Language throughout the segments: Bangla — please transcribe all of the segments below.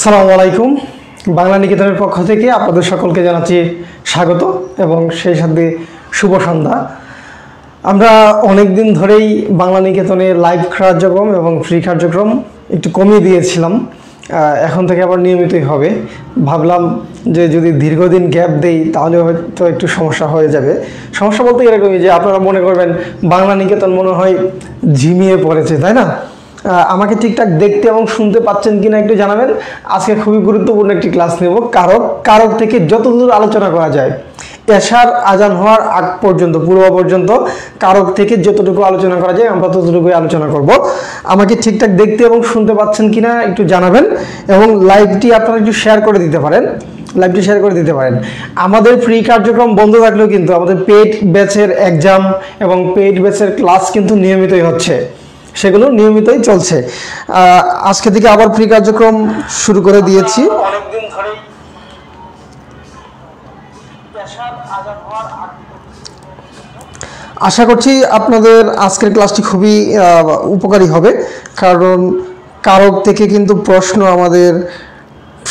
আসসালামু আলাইকুম। বাংলা নিকেতনের পক্ষ থেকে আপনাদের সকলকে জানাচ্ছি স্বাগত এবং সেই সাথে শুভ সন্ধ্যা। আমরা অনেক দিন ধরেই বাংলা নিকেতনে লাইভ কার্যক্রম এবং ফ্রি কার্যক্রম একটু কমিয়ে দিয়েছিলাম, এখন থেকে আবার নিয়মিতই হবে। ভাবলাম যে যদি দীর্ঘদিন গ্যাপ দেই তাহলে হয়তো একটু সমস্যা হয়ে যাবে। সমস্যা বলতে এরকমই যে আপনারা মনে করবেন বাংলা নিকেতন মনে হয় ঝিমিয়ে পড়েছে, তাই না? আমাকে ঠিকঠাক দেখতে এবং শুনতে পাচ্ছেন কিনা একটু জানাবেন। আজকে খুবই গুরুত্বপূর্ণ একটি ক্লাস নেব। কারক থেকে যতদূর আলোচনা করা যায়, এশার আজান হওয়ার আগ পর্যন্ত পূর্ব পর্যন্ত কারক থেকে যতটুকু আলোচনা করা যায় আমরা ততটুকুই আলোচনা করব। আমাকে ঠিকঠাক দেখতে এবং শুনতে পাচ্ছেন কিনা একটু জানাবেন এবং লাইভটি আপনারা একটু শেয়ার করে দিতে পারেন। আমাদের ফ্রি কার্যক্রম বন্ধ থাকলেও কিন্তু আমাদের পেইড ব্যাচের এক্সাম এবং পেইড ব্যাচের ক্লাস কিন্তু নিয়মিতই হচ্ছে, সেগুলো নিয়মিতই চলছে। আজকে থেকে আবার ফ্রি কার্যক্রম শুরু করে দিয়েছি। অনেকদিন ধরে আশা করছি আপনাদের আজকের ক্লাসটি খুবই উপকারী হবে, কারণ কারক থেকে কিন্তু প্রশ্ন আমাদের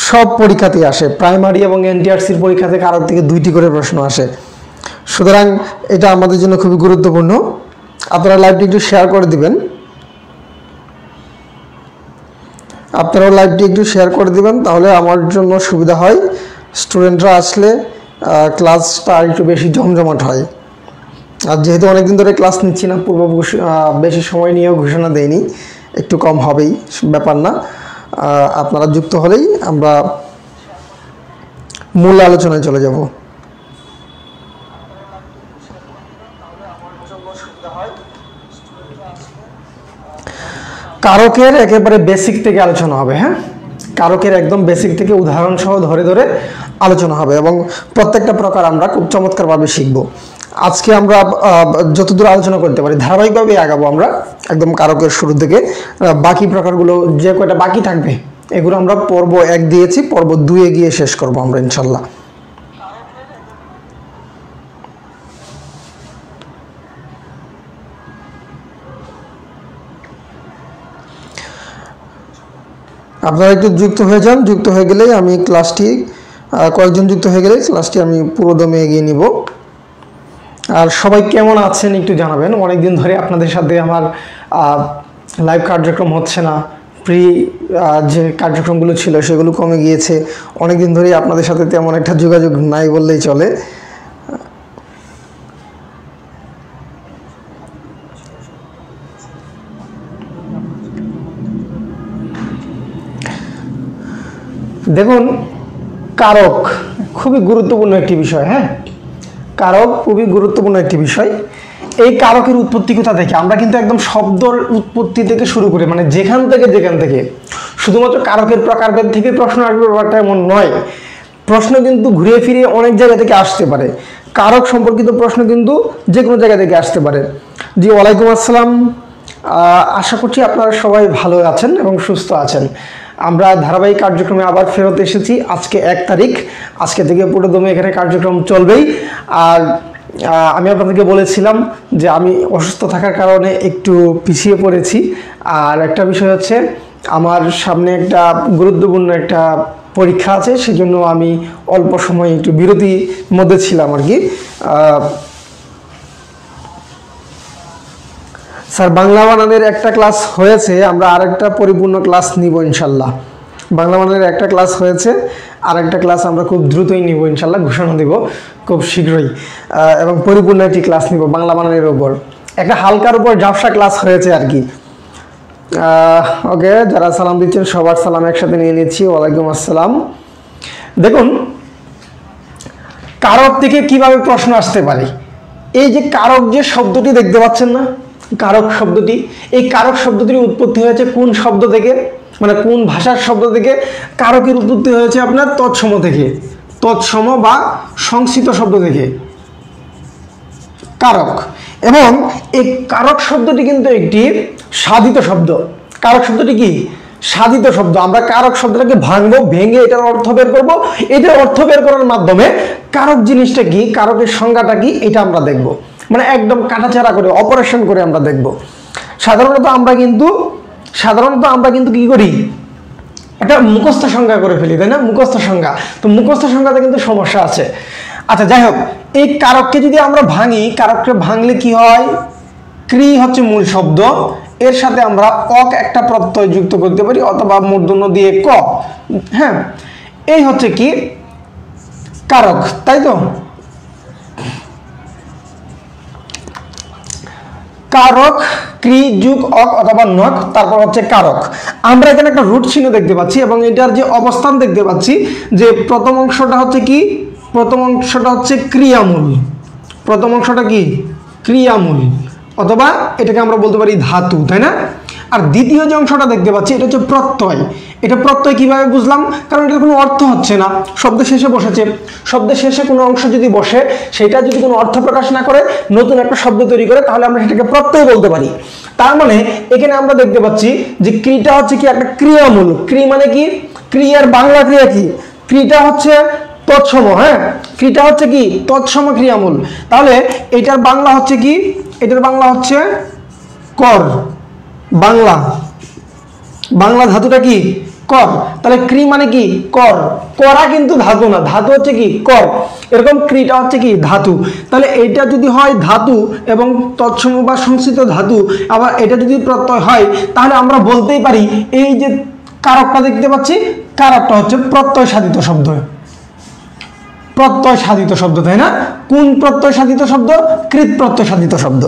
সব পরীক্ষাতেই আসে। প্রাইমারি এবং এনটিআরসির পরীক্ষাতে কারক থেকে 2টি করে প্রশ্ন আসে, সুতরাং এটা আমাদের জন্য খুবই গুরুত্বপূর্ণ। আপনারা লাইভটি একটু শেয়ার করে দিবেন। তাহলে আমার জন্য সুবিধা হয়, স্টুডেন্টরা আসলে ক্লাসটা আর একটু বেশি জমজমাট হয়। আর যেহেতু অনেকদিন ধরে ক্লাস নিচ্ছি না, বেশি সময় নিয়েও ঘোষণা দেয়নি, একটু কম হবেই, ব্যাপার না। আপনারা যুক্ত হলেই আমরা মূল আলোচনায় চলে যাব। কারকের একেবারে বেসিক থেকে আলোচনা হবে। হ্যাঁ, কারকের একদম বেসিক থেকে উদাহরণ সহ ধরে ধরে আলোচনা হবে এবং প্রত্যেকটা প্রকার আমরা খুব চমৎকারভাবে শিখব। আজকে আমরা যতদূর আলোচনা করতে পারি ধারাবাহিকভাবে আগাবো আমরা একদম কারকের শুরু থেকে। বাকি প্রকারগুলো যে কয়টা বাকি থাকবে এগুলো আমরা পর্ব 1 দিয়েছি, পর্ব 2 গিয়ে শেষ করব আমরা ইনশাল্লাহ। আপনারা একটু যুক্ত হয়ে যান। যুক্ত হয়ে গেলেই আমি ক্লাসটি কয়েকজন যুক্ত হয়ে গেলে ক্লাসটি আমি পুরো দমে এগিয়ে নিব। আর সবাই কেমন আছেন একটু জানাবেন। অনেকদিন ধরে আপনাদের সাথে আমার লাইভ কার্যক্রম হচ্ছে না, প্রি যে কার্যক্রমগুলো ছিল সেগুলো কমে গিয়েছে। অনেকদিন ধরেই আপনাদের সাথে তেমন একটা যোগাযোগ নাই বললেই চলে। দেখুন, কারক খুবই গুরুত্বপূর্ণ একটি বিষয়। হ্যাঁ, কারক খুবই গুরুত্বপূর্ণ একটি বিষয়। এই কারকের উৎপত্তি কোথা থেকে? আমরা কিন্তু একদম শব্দর উৎপত্তি থেকে শুরু করি, মানে যেখান থেকে শুধুমাত্র কারকের প্রকারভেদ থেকে প্রশ্ন আসবে ব্যাপারটা এমন নয়। প্রশ্ন কিন্তু ঘুরে ফিরে অনেক জায়গা থেকে আসতে পারে। কারক সম্পর্কিত প্রশ্ন কিন্তু যে কোনো জায়গা থেকে আসতে পারে। জি, ওয়ালাইকুম আসসালাম। আশা করছি আপনারা সবাই ভালো আছেন এবং সুস্থ আছেন। আমরা ধারাবাহিক কার্যক্রমে আবার ফেরত এসেছি। আজকে 1 তারিখ, আজকে থেকে পুরো দমে এখানে কার্যক্রম চলবেই। আর আমি আপনাদেরকে বলেছিলাম যে আমি অসুস্থ থাকার কারণে একটু পিছিয়ে পড়েছি। আর একটা বিষয় হচ্ছে, আমার সামনে একটা গুরুত্বপূর্ণ একটা পরীক্ষা আছে, সেজন্য আমি অল্প সময় একটু বিরতির মধ্যে ছিলাম আর কি। স্যার, বাংলা বানানের একটা ক্লাস হয়েছে, আমরা আরেকটা পরিপূর্ণ ক্লাস নিব ইনশাল্লাহ। বাংলা বানানের একটা ক্লাস হয়েছে, আরেকটা ক্লাস আমরা খুব দ্রুতই নিব ইনশাল্লাহ, ঘোষণা দেব খুব শীঘ্রই। এবং পরিপূর্ণ একটি ক্লাস নিব বাংলা বানানের উপর। একটা হালকার উপর ঝাপসা ক্লাস হয়েছে আর কি। ওকে, যারা সালাম দিচ্ছেন সবার সালাম একসাথে নিয়ে নিচ্ছি। ওয়ালাইকুম আসসালাম। দেখুন, কারক থেকে কিভাবে প্রশ্ন আসতে পারে। এই যে কারক যে শব্দটি দেখতে পাচ্ছেন না, কারক শব্দটি, এই কারক শব্দটির উৎপত্তি হয়েছে কোন শব্দ থেকে, মানে কোন ভাষার শব্দ থেকে? কারকের উৎপত্তি হয়েছে আপনার তৎসম থেকে, তৎসম বা সংস্কৃত শব্দ থেকে কারক। এবং এই কারক শব্দটি কিন্তু একটি সাধিত শব্দ। কারক শব্দটি কি? সাধিত শব্দ। আমরা কারক শব্দটাকে ভাঙবো, ভেঙে এটার অর্থ বের করব। এটার অর্থ বের করার মাধ্যমে কারক জিনিসটা কি, কারকের সংজ্ঞাটা কি, এটা আমরা দেখব। মানে একদম কাটাছাড়া করে, অপারেশন করে আমরা দেখব। সাধারণত আমরা কিন্তু কি করি, একটা মুখস্থ সংজ্ঞা করে ফেলি, তাই না? মুখস্থ সংজ্ঞা, তো মুখস্থ সংজ্ঞাতে কিন্তু সমস্যা আছে। আচ্ছা যাই হোক, এই কারককে যদি আমরা ভাঙি, কারককে ভাঙলে কি হয়, ক্রি হচ্ছে মূল শব্দ, এর সাথে আমরা অক একটা প্রত্যয় যুক্ত করতে পারি অথবা মূর্ধন্য দিয়ে ক। হ্যাঁ, এই হচ্ছে কি কারক, তাই তো? কারক, ক্রি যুগ অক অথবা নক, তারপর হচ্ছে কারক। আমরা এখানে একটা রুট চিহ্ন দেখতে পাচ্ছি এবং এটার যে অবস্থান দেখতে পাচ্ছি, যে প্রথম অংশটা হচ্ছে কি, প্রথম অংশটা হচ্ছে ক্রিয়ামূল, প্রথম অংশটা কি ক্রিয়ামূল অথবা এটাকে আমরা বলতে পারি ধাতু, তাই না? আর দ্বিতীয় যে অংশটা দেখতে পাচ্ছি এটা হচ্ছে প্রত্যয়। এটা প্রত্যয় কিভাবে বুঝলাম, কারণ এটার কোনো অর্থ হচ্ছে না, শব্দের শেষে বসেছে। শব্দের শেষে কোনো অংশ যদি বসে, সেটা যদি কোনো অর্থ প্রকাশ না করে, নতুন একটা শব্দ তৈরি করে, তাহলে আমরা সেটাকে প্রত্যয় বলতে পারি। তার মানে এখানে আমরা দেখতে পাচ্ছি যে ক্রিটা হচ্ছে কি একটা ক্রিয়ামূল। ক্রি মানে কি, ক্রিয়ার বাংলা ক্রিয়া কি, ক্রিটা হচ্ছে তৎসম। হ্যাঁ, ক্রিটা হচ্ছে কি তৎসম ক্রিয়ামূল। তাহলে এটার বাংলা হচ্ছে কি, এটার বাংলা হচ্ছে কর। বাংলা, বাংলা ধাতুটা কি কর। তাহলে ক্রি মানে কি কর, করা কিন্তু ধাতু না, ধাতু হচ্ছে কি কর। এরকম ক্রিটা হচ্ছে কি ধাতু। তাহলে এটা যদি হয় ধাতু এবং তৎসম বা সংশ্লিষ্ট ধাতু, আবার এটা যদি প্রত্যয় হয়, তাহলে আমরা বলতেই পারি এই যে কারকটা দেখতে পাচ্ছি, কারকটা হচ্ছে প্রত্যয় সাধিত শব্দ। প্রত্যয় সাধিত শব্দ, তাই না? কোন প্রত্যয় সাধিত শব্দ? কৃত প্রত্যয় সাধিত শব্দ।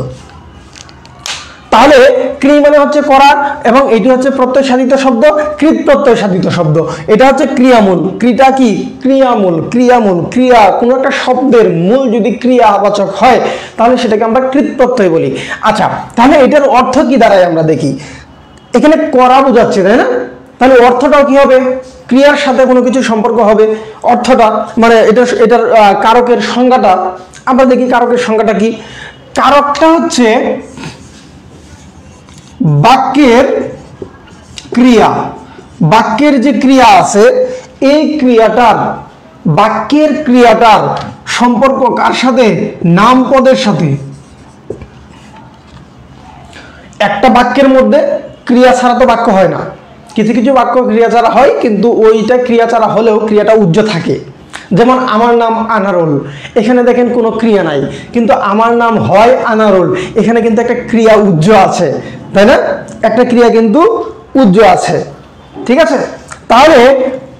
তাহলে ক্রি মানে হচ্ছে করা এবং এটি হচ্ছে প্রত্যয় সাধিত শব্দ, কৃত প্রত্যয় সাধিত শব্দ। এটা হচ্ছে ক্রিয়ামূল। ক্রিটা কি ক্রিয়ামূল, ক্রিয়ামূল ক্রিয়া, কোনো একটা শব্দের মূল যদি ক্রিয়াবাচক হয় তাহলে সেটাকে আমরা কৃত প্রত্যয় বলি। আচ্ছা, তাহলে এটার অর্থ কি দাঁড়ায় আমরা দেখি। এখানে করা বোঝাচ্ছে, তাই না? তাহলে অর্থটাও কি হবে, ক্রিয়ার সাথে কোনো কিছু সম্পর্ক হবে অর্থটা, মানে এটার কারকের সংজ্ঞাটা আমরা দেখি। কারকের সংজ্ঞাটা কি, কারকটা হচ্ছে বাক্যের ক্রিয়া। বাক্যের যে ক্রিয়া আছে, এই ক্রিয়াটার, বাক্যের ক্রিয়াটার সম্পর্ক কার সাথে? নাম পদের সাথে। একটা বাক্যের মধ্যে ক্রিয়া ছাড়া তো বাক্য হয় না, কিছু কিছু বাক্য ক্রিয়া ছাড়া হয়, কিন্তু ওইটা ক্রিয়া ছাড়া হলেও ক্রিয়াটা উজ্জ্ব থাকে। যেমন আমার নাম আনারুল, এখানে দেখেন কোনো ক্রিয়া নাই, কিন্তু আমার নাম হয় আনারুল, এখানে কিন্তু একটা ক্রিয়া উজ্জ্ব আছে, তাই না? একটা ক্রিয়া কিন্তু উজ্জ্ব আছে, ঠিক আছে? তাহলে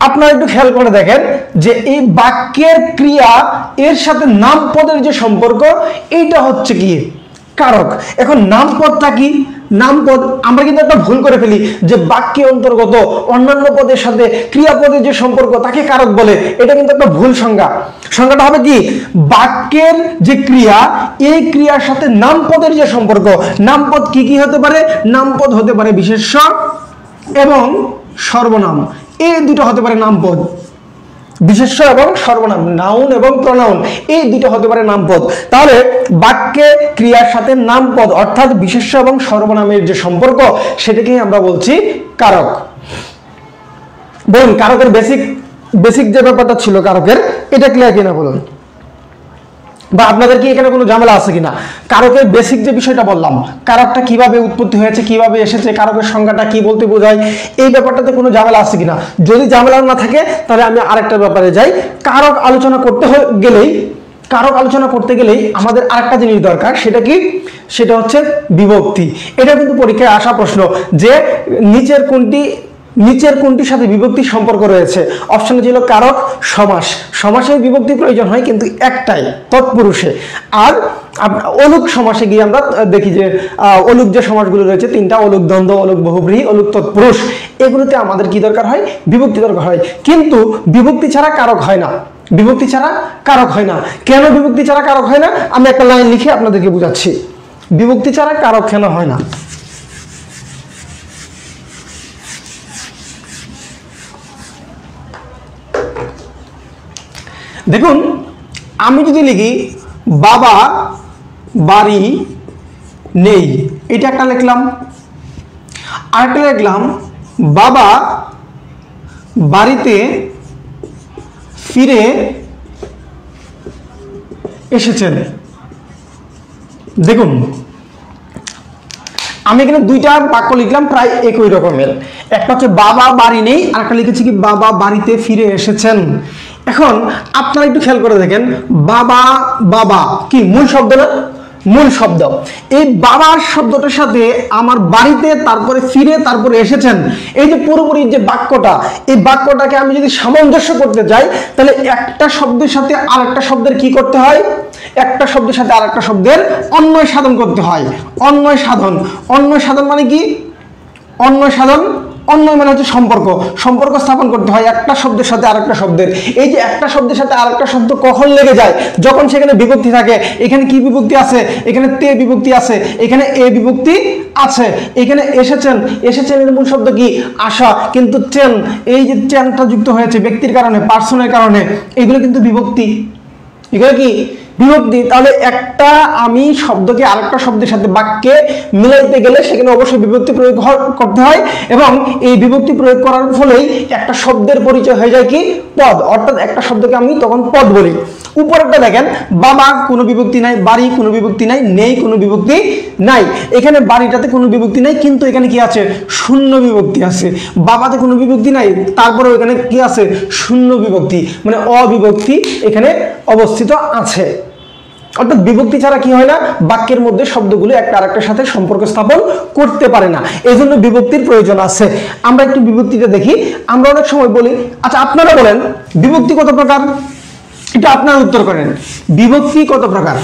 আপনারা একটু খেয়াল করে দেখেন যে এই বাক্যের ক্রিয়া এর সাথে নাম পদের যে সম্পর্ক, এইটা হচ্ছে কি কারক। এখন নাম পদটা কি, নাম পদ আমরা কিন্তু একটা ভুল করে ফেলি যে বাক্যে অন্তর্গত অন্যান্য পদের সাথে ক্রিয়াপদের যে সম্পর্ক তাকে কারক বলে। এটা কিন্তু একটা ভুল সংজ্ঞা। সংজ্ঞাটা হবে কি, বাক্যের যে ক্রিয়া, এই ক্রিয়ার সাথে নাম পদের যে সম্পর্ক। নাম পদ কি কি হতে পারে? নাম পদ হতে পারে বিশেষ্য এবং সর্বনাম, এই দুটো হতে পারে নাম পদ। বিশেষ্য এবং সর্বনাম, নাউন এবং প্রনাউন, এই দুটো হতে পারে নাম পদ। তাহলে বাক্যে ক্রিয়ার সাথে নাম পদ অর্থাৎ বিশেষ্য এবং সর্বনামের যে সম্পর্ক, সেটাকেই আমরা বলছি কারক। বলুন কারকের বেসিক যে ব্যাপারটা ছিল কারকের, এটা ক্লিয়ার কিনা বলুন, বা আপনাদের কি এখানে কোনো ঝামেলা আছে কিনা? কারকের বেসিক যে বিষয়টা বললাম, কারকটা কিভাবে উৎপত্তি হয়েছে, কিভাবে এসেছে, কারকের সংজ্ঞাটা কি বলতে বোঝায়, এই ব্যাপারটাতে কোনো ঝামেলা আছে কিনা? যদি ঝামেলা না থাকে তাহলে আমি আরেকটা ব্যাপারে যাই। কারক আলোচনা করতে গেলেই আমাদের আরেকটা জিনিস দরকার, সেটা কি? সেটা হচ্ছে বিভক্তি। এটা কিন্তু পরীক্ষায় আসা প্রশ্ন যে নিচের কোনটির সাথে বিভক্তির সম্পর্ক রয়েছে। অপশনে ছিল কারক, সমাস। সমাসে বিভক্তি প্রয়োজন হয় কিন্তু একটাই, তৎপুরুষে। আর অলুক সমাসে গিয়ে আমরা দেখি যে অলুক যে সমাসগুলো রয়েছে তিনটা, অলুক দ্বন্দ্ব, অলুক বহুব্রীহি, অলুক তৎপুরুষ, এগুলোতে আমাদের কি দরকার হয়? বিভক্তি দরকার হয়। কিন্তু বিভক্তি ছাড়া কারক হয় না, বিভক্তি ছাড়া কারক হয় না। কেন বিভক্তি ছাড়া কারক হয় না? আমি একটা লাইন লিখে আপনাদেরকে বোঝাচ্ছি বিভক্তি ছাড়া কারক কেন হয় না। দেখুন, আমি যদি লিখি বাবা বাড়ি নেই, এটা একটা লিখলাম। আরেকটা লিখলাম বাবা বাড়িতে ফিরে এসেছেন। দেখুন আমি এখানে দুইটা বাক্য লিখলাম প্রায় একই রকমের। একটা হচ্ছে বাবা বাড়ি নেই, আর একটা লিখেছি কি বাবা বাড়িতে ফিরে এসেছেন। এখন আপনারা একটু খেয়াল করে দেখেন, বাবা বাবা কি মূল শব্দ না? মূল শব্দ। এই বাবার শব্দটার সাথে আমার বাড়িতে, তারপরে ফিরে, তারপরে এসেছেন, এই যে পুরোপুরি যে বাক্যটা, এই বাক্যটাকে আমি যদি সামঞ্জস্য করতে যাই, তাহলে একটা শব্দের সাথে আর একটা শব্দের কি করতে হয়? একটা শব্দের সাথে আর একটা শব্দের অন্বয় সাধন করতে হয়। অন্বয় সাধন, অন্বয় সাধন মানে কি? অন্বয় সাধন, অন্যয় মানে হচ্ছে সম্পর্ক, সম্পর্ক স্থাপন করতে হয় একটা শব্দের সাথে আরেকটা শব্দের। এই যে একটা শব্দের সাথে আরেকটা শব্দ কখন লেগে যায়? যখন সেখানে বিভক্তি থাকে। এখানে কি বিভক্তি আছে? এখানে তে বিভক্তি আছে, এখানে এ বিভক্তি আছে। এখানে এসেছেন, এসেছেন এর মূল শব্দ কি? আসা, কিন্তু চেন, এই যে চেনটা যুক্ত হয়েছে ব্যক্তির কারণে, পার্সনের কারণে, এগুলো কিন্তু বিভক্তি। এগুলো কি? বিভক্তি। তাহলে একটা আমি শব্দকে আরেকটা শব্দের সাথে বাক্যে মিলাইতে গেলে সেখানে অবশ্যই বিভক্তি প্রয়োগ করতে হয়, এবং এই বিভক্তি প্রয়োগ করার ফলেই একটা শব্দের পরিচয় হয়ে যায় কি? পদ। অর্থাৎ একটা শব্দকে আমি তখন পদ বলি। উপরেরটা দেখেন, বাবা কোনো বিভক্তি নাই, বাড়ি কোনো বিভক্তি নাই, নেই কোনো বিভক্তি নাই। এখানে বাড়িটাতে কোনো বিভক্তি নাই, কিন্তু এখানে কি আছে? শূন্য বিভক্তি আছে। বাবাতে কোনো বিভক্তি নাই, তারপরে এখানে কি আছে? শূন্য বিভক্তি, মানে অবিভক্তি এখানে অবস্থিত আছে। অর্থাৎ বিভক্তি ছাড়া কি হয় না? বাক্যের মধ্যে শব্দগুলো একটা আরেকটার সাথে সম্পর্ক স্থাপন করতে পারে না, এই জন্য বিভক্তির প্রয়োজন আছে। আমরা একটু বিভক্তিটা দেখি। আমরা অনেক সময় বলি, আচ্ছা আপনারা বলেন বিভক্তি কত প্রকার? এটা আপনারা উত্তর করেন, বিভক্তি কত প্রকার?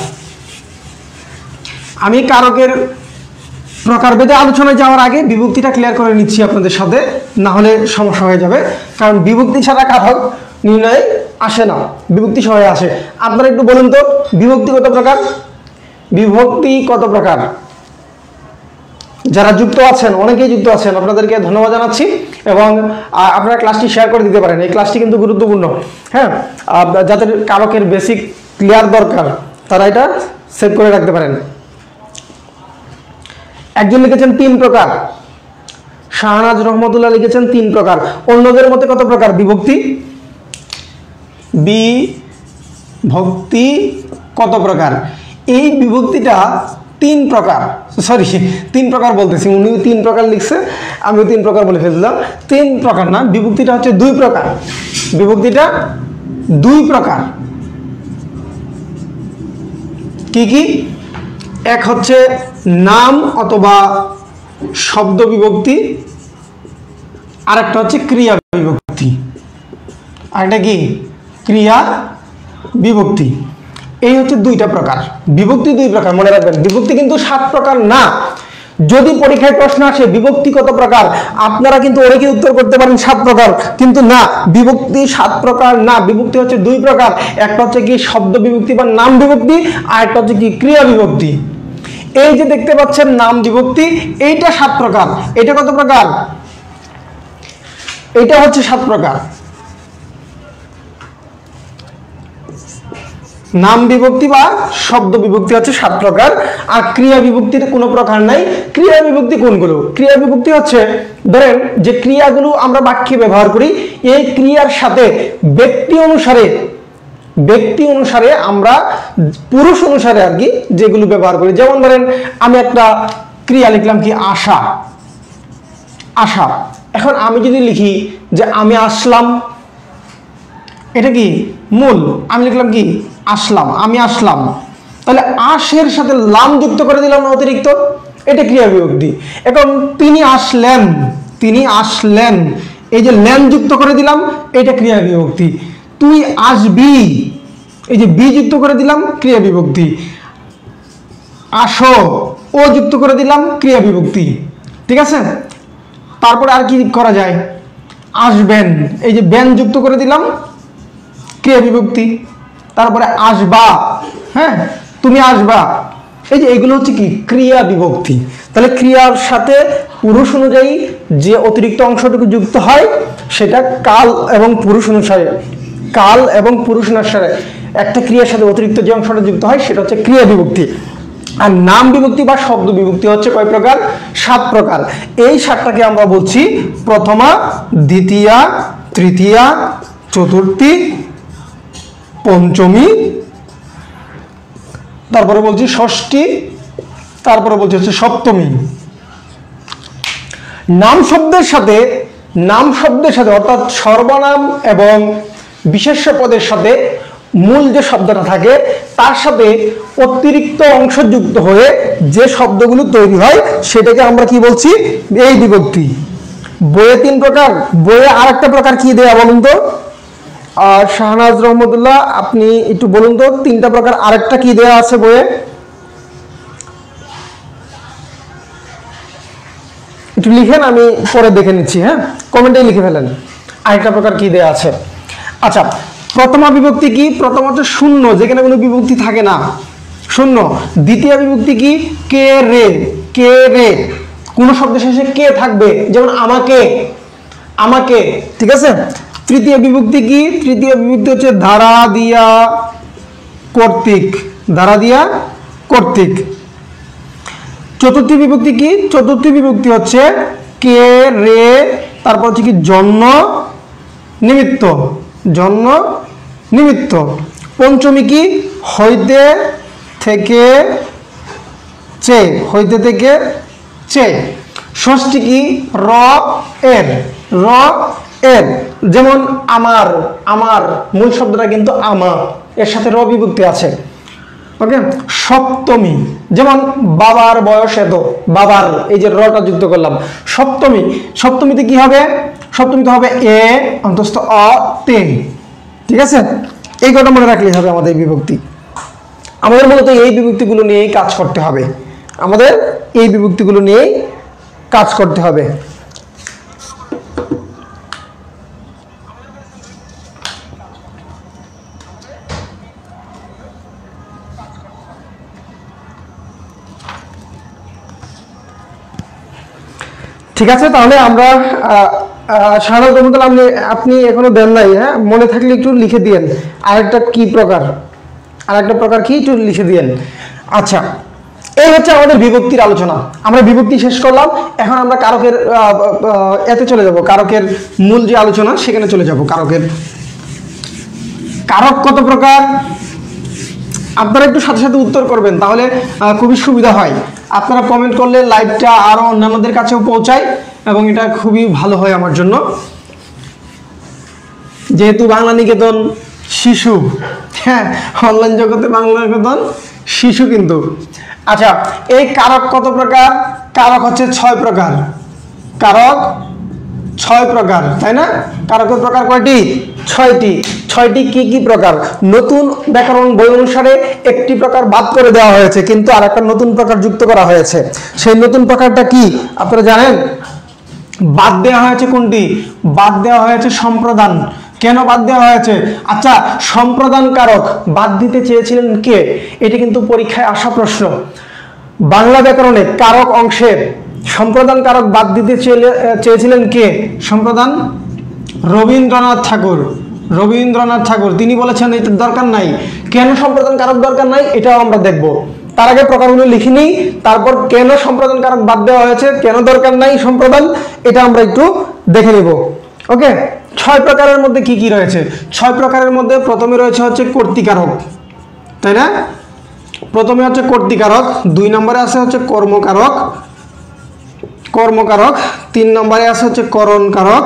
আমি কারকের প্রকারভেদে আলোচনায় যাওয়ার আগে বিভক্তিটা ক্লিয়ার করে নিচ্ছি আপনাদের সাথে, না হলে সমস্যা হয়ে যাবে। কারণ বিভক্তি ছাড়া কারক নির্ণয় আসে না, বিভক্তি সহায় আসে। আপনারা একটু বলুন তো, বিভক্তি কত প্রকার? বিভক্তি কত প্রকার? যারা যুক্ত আছেন, অনেকেই যুক্ত আছেন, আপনাদেরকে ধন্যবাদ জানাচ্ছি। এবং আপনারা ক্লাসটি শেয়ার করে দিতে পারেন, এই ক্লাসটি কিন্তু গুরুত্বপূর্ণ। হ্যাঁ, যাদের কারকের বেসিক ক্লিয়ার দরকার তারা এটা সেভ করে রাখতে পারেন। একজন লিখেছেন 3 প্রকার, শাহনাজ রহমতুল্লাহ লিখেছেন 3 প্রকার। অন্যদের মতে কত প্রকার বিভক্তি? বিভক্তি কত প্রকার? এই বিভক্তিটা 3 প্রকার, সরি 3 প্রকার বলতেছি, উনিও 3 প্রকার লিখছে, আমিও 3 প্রকার বলে ফেললাম। 3 প্রকার না, বিভক্তিটা হচ্ছে 2 প্রকার। বিভক্তিটা 2 প্রকার। কি কি? এক হচ্ছে নাম অথবা শব্দ বিভক্তি, আর একটা হচ্ছে ক্রিয়া বিভক্তি। আরেকটা কি? ক্রিয়া বিভক্তি। এই হচ্ছে 2টা প্রকার। বিভক্তি 2 প্রকার, মনে রাখবেন। বিভক্তি কিন্তু 7 প্রকার না। যদি পরীক্ষায় প্রশ্ন আসে বিভক্তি কত প্রকার, আপনারা কিন্তু অনেকেই উত্তর করতে পারেন 7 প্রকার, কিন্তু না, বিভক্তি 7 প্রকার না। বিভক্তি হচ্ছে 2 প্রকার। একটা হচ্ছে কি শব্দ বিভক্তি বা নাম বিভক্তি, আর একটা হচ্ছে কি ক্রিয়া বিভক্তি। এই যে দেখতে পাচ্ছেন নাম বিভক্তি, এইটা 7 প্রকার। এটা কত প্রকার? এটা হচ্ছে 7 প্রকার। নাম বিভক্তি বা শব্দ বিভক্তি হচ্ছে 7 প্রকার, আর ক্রিয়া বিভক্তির কোনো প্রকার নাই। ক্রিয়া বিভক্তি কোনগুলো? ক্রিয়া বিভক্তি হচ্ছে, ধরেন যে ক্রিয়াগুলো আমরা বাক্যে ব্যবহার করি, এই ক্রিয়ার সাথে ব্যক্তি অনুসারে আমরা পুরুষ অনুসারে আর কি যেগুলো ব্যবহার করি। যেমন ধরেন আমি একটা ক্রিয়া লিখলাম কি? আশা। আশা। এখন আমি যদি লিখি যে আমি আসলাম, এটা কি মূল? আমি লিখলাম কি? আসলাম, আমি আসলাম। তাহলে আশের সাথে লাম যুক্ত করে দিলাম না অতিরিক্ত, এটা ক্রিয়া বিভক্তি। এখন তিনি আসলেন, তিনি আসলেন, এই যে লেন যুক্ত করে দিলাম, এটা ক্রিয়া বিভক্তি। তুই আসবি, এই যে বি যুক্ত করে দিলাম, ক্রিয়া বিভক্তি। আসো, ও যুক্ত করে দিলাম, ক্রিয়া বিভক্তি। ঠিক আছে? তারপরে আর কি করা যায়? আসবেন, এই যে বেন যুক্ত করে দিলাম, ক্রিয়া বিভক্তি। তারপরে আসবা, হ্যাঁ তুমি আসবা, এই যে এগুলো হচ্ছে কি? ক্রিয়া বিভক্তি। তাহলে ক্রিয়ার সাথে পুরুষ অনুযায়ী যে অতিরিক্ত অংশটুকু যুক্ত হয় সেটা কাল এবং পুরুষ অনুসারে, কাল এবং পুরুষ অনুসারে একটা ক্রিয়ার সাথে অতিরিক্ত যে অংশটা যুক্ত হয় সেটা হচ্ছে ক্রিয়া বিভক্তি। আর নাম বিভক্তি বা শব্দ বিভক্তি হচ্ছে কয় প্রকার? 7 প্রকার। এই 7টাকে আমরা বলছি প্রথমা, দ্বিতীয়া, তৃতীয়া, চতুর্থী, পঞ্চমী, তারপরে বলছি ষষ্ঠী, তারপরে বলছি হচ্ছে সপ্তমী। নাম শব্দের সাথে অর্থাৎ সর্বনাম এবং বিশেষ্য পদের সাথে মূল যে শব্দটা থাকে তার সাথে অতিরিক্ত অংশ যুক্ত হয়ে যে শব্দগুলো তৈরি হয় সেটাকে আমরা কি বলছি? এই বিভক্তি। বইয়ে 3 প্রকার, বইয়ে আরেকটা প্রকার কি দেয়া বলুন তো? শাহনাজ রহমতুল্লাহ, আপনি একটু বলুন তো 3টা প্রকার আরেকটা কি দেয়া আছে বইয়ে? একটু লিখেন, আমি পরে দেখে নিচ্ছি। হ্যাঁ, কমেন্টে লিখে ফেলেন আরেকটা প্রকার কি দেয়া আছে। আচ্ছা, প্রথমা বিভক্তি কি? প্রথম হচ্ছে শূন্য, যেখানে কোনো বিভক্তি থাকে না, শূন্য। দ্বিতীয় বিভক্তি কি? কে রে, কে রে, কোন শব্দ শেষে কে থাকবে, যেমন আমাকে, আমাকে, ঠিক আছে। তৃতীয় বিভক্তি কি? তৃতীয় বিভক্তি হচ্ছে ধারা দিয়া কর্তৃক, ধারা দিয়া কর্তৃক। চতুর্থী বিভক্তি কি? চতুর্থী বিভক্তি হচ্ছে কে রে, তারপর হচ্ছে কি জন্ম নিমিত্ত, জন্ম নিমিত্ত। পঞ্চমী কি? হইতে থেকে চে, হইতে থেকে চে। ষষ্ঠী কি? র এর, র এর, যেমন আমার, আমার মূল শব্দটা কিন্তু আমা, এর সাথে র বিভক্তি আছে। ওকে। সপ্তমী, যেমন বাবার বয়স এত, বাবার এই যে রটা যুক্ত করলাম। সপ্তমী, সপ্তমীতে কি হবে? সপ্তমীতে হবে এ অন্তস্থ অ তে, ঠিক আছে। এই কথা মনে রাখলেই হবে আমাদের বিভক্তি। আমাদের মূলত এই বিভক্তিগুলো নিয়েই কাজ করতে হবে, আমাদের এই বিভক্তিগুলো নিয়েই কাজ করতে হবে। ঠিক আছে, তাহলে আমরা আপনি এখনো দেন নাই, হ্যাঁ, মনে থাকলে একটু লিখে দিয়েন আরেকটা কি প্রকার, আরেকটা প্রকার কি একটু লিখে দিয়েন। আচ্ছা, এই হচ্ছে আমাদের বিভক্তির আলোচনা। আমরা বিভক্তি শেষ করলাম, এখন আমরা কারকের এতে চলে যাব, কারকের মূল যে আলোচনা সেখানে চলে যাব। কারকের, কারক কত প্রকার? আপনারা একটু সাথে সাথে উত্তর করবেন, তাহলে খুবই সুবিধা হয়। আপনারা কমেন্ট করলে লাইভটা আরো অন্যান্যদের কাছেও পৌঁছায় এবং এটা খুবই ভালো হয় আমার জন্য, যেহেতু বাংলা নিকেতন শিশু, হ্যাঁ, অনলাইন জগতে বাংলা নিকেতন শিশু কিন্তু। আচ্ছা, এই কারক কত প্রকার? কারক হচ্ছে 6 প্রকার। কারক 6 প্রকার, তাই না? কারকের প্রকার কয়টি? 6টি। 6টি কি কি প্রকার? নতুন ব্যাকরণ বই অনুসারে একটি প্রকার বাদ করে দেওয়া হয়েছে, কিন্তু আর একটা নতুন প্রকার যুক্ত করা হয়েছে। সেই নতুন প্রকারটা কি আপনারা জানেন? বাদ দেওয়া হয়েছে কোনটি? বাদ দেওয়া হয়েছে সম্প্রদান। কেন বাদ দেওয়া হয়েছে? আচ্ছা, সম্প্রদান কারক বাদ দিতে চেয়েছিলেন কে? এটি কিন্তু পরীক্ষায় আসা প্রশ্ন। বাংলা ব্যাকরণে কারক অংশের সম্প্রদান কারক বাদ দিতে চেয়েছিলেন কে? সম্প্রদান রবীন্দ্রনাথ ঠাকুর। রবীন্দ্রনাথ ঠাকুর তিনি বলেছেন এটার দরকার নাই। কেন সম্প্রদান কারক দরকার নাই এটাও আমরা দেখব। তার আগে প্রকারগুলো লিখে নিই, তারপর কেন সম্প্রদান কারক বাদ দেওয়া হয়েছে, কেন দরকার নাই সম্প্রদান, এটা আমরা একটু দেখে নেব। ওকে, 6 প্রকারের মধ্যে কি কি রয়েছে? 6 প্রকারের মধ্যে প্রথমে রয়েছে হচ্ছে কর্তৃকারক, তাই না? প্রথমে হচ্ছে কর্তৃকারক, 2 নম্বরে আছে হচ্ছে কর্মকারক, কর্মকারক, 3 নম্বরে আছে হচ্ছে করণ কারক,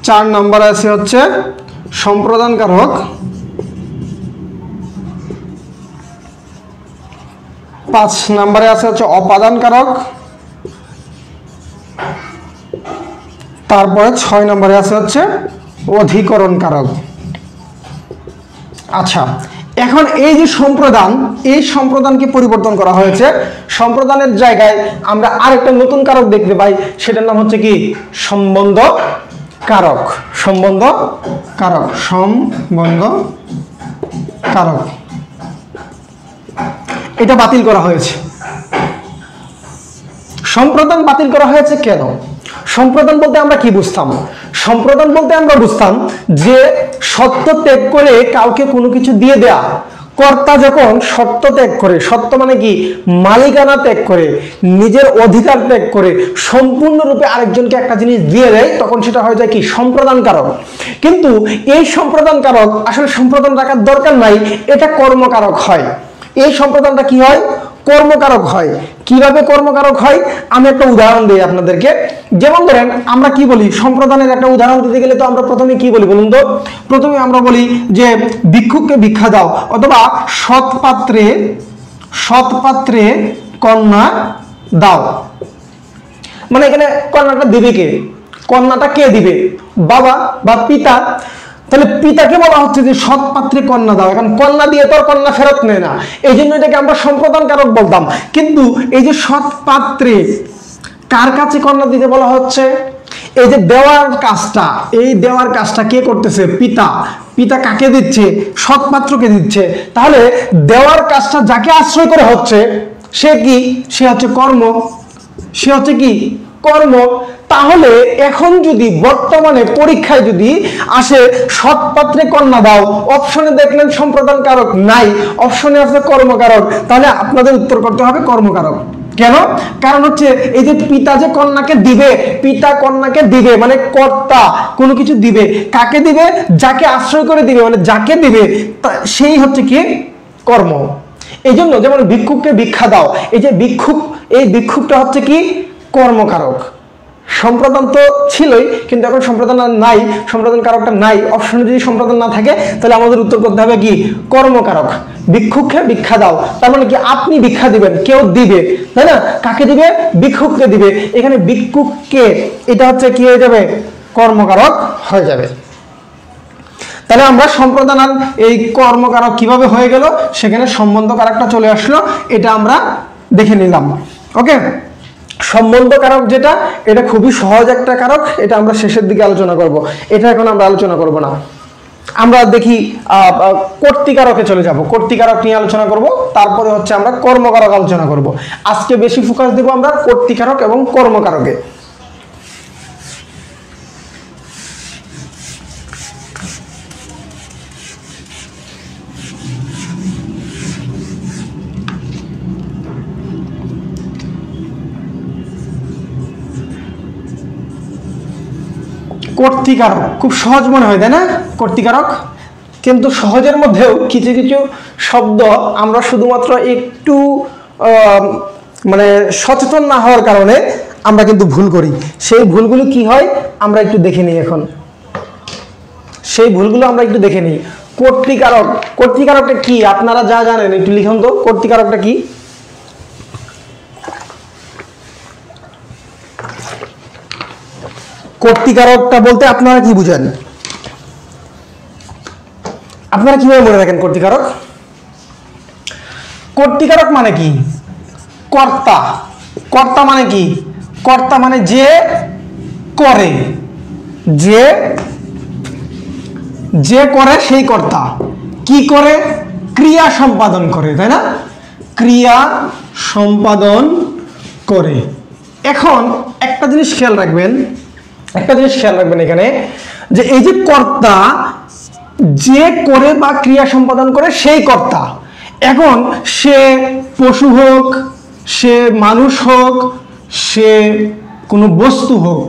4 নম্বরে আছে হচ্ছে সম্প্রদান কারক, 5 নম্বরে আছে হচ্ছে অপাদান কারক, তারপরে 6 নম্বরে আছে হচ্ছে অধিকরণ কারক। আচ্ছা, এখন এই যে সম্প্রদান, এই সম্প্রদানকে পরিবর্তন করা হয়েছে। সম্প্রদানের জায়গায় আমরা আরেকটা নতুন কারক দেখতে পাই, সেটার নাম হচ্ছে কি? সম্বন্ধ কারক। সম্বন্ধ কারক, সম্বন্ধ কারক, এটা বাতিল করা হয়েছে। সম্প্রদান বাতিল করা হয়েছে কেন? সম্প্রদান বলতে আমরা কি বুঝতাম? সম্প্রদান বলতে আমরা বুঝতাম যে সত্য ত্যাগ করে কাউকে কোনো কিছু দিয়ে দেয়া। কর্তা যখন সত্য ত্যাগ করে, সত্য মানে কি? মালিকানা ত্যাগ করে, নিজের অধিকার ত্যাগ করে সম্পূর্ণরূপে আরেকজনকে একটা জিনিস দিয়ে দেয়, তখন সেটা হয়ে যায় কি? সম্প্রদান কারক। কিন্তু এই সম্প্রদান কারক আসলে সম্প্রদান রাখার দরকার নাই, এটা কর্মকারক হয়। এই সম্প্রদানটা কি হয়? কর্মকারক হয়। কিভাবে কর্মকারক হয় আমি একটা উদাহরণ দিই আপনাদেরকে। যেমন ধরেন আমরা কি বলি, সম্প্রদানের একটা উদাহরণ দিতে গেলে তো আমরা প্রথমে কি বলি বলুন তো? প্রথমে আমরা বলি যে ভিক্ষুককে ভিক্ষা দাও, অথবা সৎপাত্রে কন্যা দাও। মানে এখানে কন্যাটা দিবে কে? কন্যাটা কে দিবে? বাবা বা পিতা। তাহলে পিতাকে বলা হচ্ছে যে সৎ পাত্রে কন্যা দাও। এখন কন্যা দিয়ে তো আর কন্যা ফেরত নেয় না, এই জন্য এটাকে আমরা সম্প্রদান কারক বলতাম। কিন্তু এই যে সৎ পাত্রে কার কাছে কন্যা দিতে বলা হচ্ছে? এই যে দেওয়ার কাজটা, এই দেওয়ার কাজটা কে করতেছে? পিতা। পিতা কাকে দিচ্ছে? সৎ পাত্রকে দিচ্ছে। তাহলে দেওয়ার কাজটা যাকে আশ্রয় করে হচ্ছে সে কি? সে হচ্ছে কর্ম। সে হচ্ছে কি? কর্ম। তাহলে এখন যদি বর্তমানে পরীক্ষায় যদি আসে সৎ পাত্রে কন্যা দাও, অপশনে দেখলেন সম্প্রদান কারক নাই, অপশনে আছে কর্মকারক, তাহলে আপনাদের উত্তর করতে হবে কর্মকারক। কেন? কারণ হচ্ছে এই যে পিতা যে কন্যাকে দিবে, পিতা কন্যাকে দিবে মানে কর্তা, কোনো কিছু দিবে। কাকে দিবে? যাকে আশ্রয় করে দিবে, মানে যাকে দিবে সেই হচ্ছে কি? কর্ম। এই জন্য যেমন ভিক্ষুককে ভিক্ষা দাও, এই যে ভিক্ষুক, এই ভিক্ষুকটা হচ্ছে কি? কর্মকারক। সম্প্রদান তো ছিলই, কিন্তু এখন সম্প্রদান নাই, সম্প্রদান কারকটা নাই। অপশনে যদি সম্প্রদান না থাকে তাহলে আমাদের উত্তর করতে হবে কি? কর্মকারক। ভিক্ষুককে ভিক্ষা দাও, তার মানে কি? আপনি ভিক্ষা দিবেন, কেউ দিবে, তাই না? কাকে দিবে? ভিক্ষুককে দিবে। এখানে ভিক্ষুককে, এটা হচ্ছে কি হয়ে যাবে? কর্মকারক হয়ে যাবে। তাহলে আমরা সম্প্রদান এই কর্মকারক কিভাবে হয়ে গেল, সেখানে সম্বন্ধ কারকটা চলে আসলো, এটা আমরা দেখে নিলাম। ওকে, সম্বন্ধ কারক যেটা, এটা খুবই সহজ একটা কারক, এটা আমরা শেষের দিকে আলোচনা করব, এটা এখন আমরা আলোচনা করব না। আমরা দেখি কর্তৃকারকে চলে যাব, কর্তৃকারক নিয়ে আলোচনা করব, তারপরে হচ্ছে আমরা কর্মকারক আলোচনা করব। আজকে বেশি ফোকাস দেব আমরা কর্তৃকারক এবং কর্মকারকে। কর্তৃকারক খুব সহজ মনে হয়, তাই না? কর্তৃকারক, কিন্তু সহজের মধ্যেও কিছু কিছু শব্দ আমরা শুধুমাত্র একটু মানে সচেতন না হওয়ার কারণে আমরা কিন্তু ভুল করি। সেই ভুলগুলো কি হয় আমরা একটু দেখে নিই এখন। সেই ভুলগুলো আমরা একটু দেখে নিই। কর্তৃকারক, কর্তৃকারকটা কি আপনারা যা জানেন একটু লিখুন তো, কর্তৃকারকটা কি? কর্তৃকারকটা বলতে আপনারা কি বুঝেন? আপনারা কিভাবে মনে রাখেন কর্তৃকারক? কর্তৃকারক মানে কি? কর্তা। কর্তা মানে কি? কর্তা মানে যে করে, যে করে সেই কর্তা। কি করে? ক্রিয়া সম্পাদন করে, তাই না? ক্রিয়া সম্পাদন করে। এখন একটা জিনিস খেয়াল রাখবেন, এখানে যে এই যে কর্তা, যে করে বা ক্রিয়া সম্পাদন করে সেই কর্তা। এখন সে পশু হোক, সে মানুষ হোক, সে কোনো বস্তু হোক,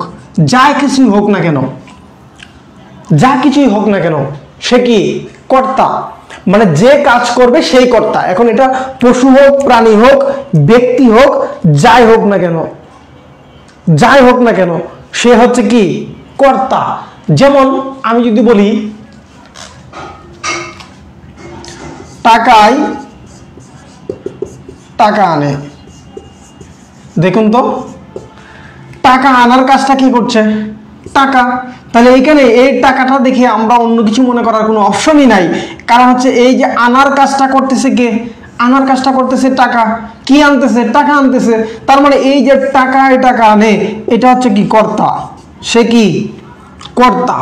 যা কিছুই হোক না কেন, যা কিছুই হোক না কেন, সে কি? কর্তা। মানে যে কাজ করবে সেই কর্তা। এখন এটা পশু হোক, প্রাণী হোক, ব্যক্তি হোক, যাই হোক না কেন, সে হচ্ছে কি? কর্তা। যেমন আমি যদি বলি টাকায় টাকা আনে, দেখুন তো টাকা আনার কাজটা কি করছে? টাকা। তাহলে এইখানে এই টাকাটা দেখে আমরা অন্য কিছু মনে করার কোনো অপশনই নাই, কারণ হচ্ছে এই যে আনার কাজটা করতেছে কে? আনার কাজটা করতেছে টাকা। কি আনতেছে? টাকা আনতেছে। তার মানে এই যে টাকায় টাকা আনে, এটা হচ্ছে কি? কর্তা। সে কি? কর্তা।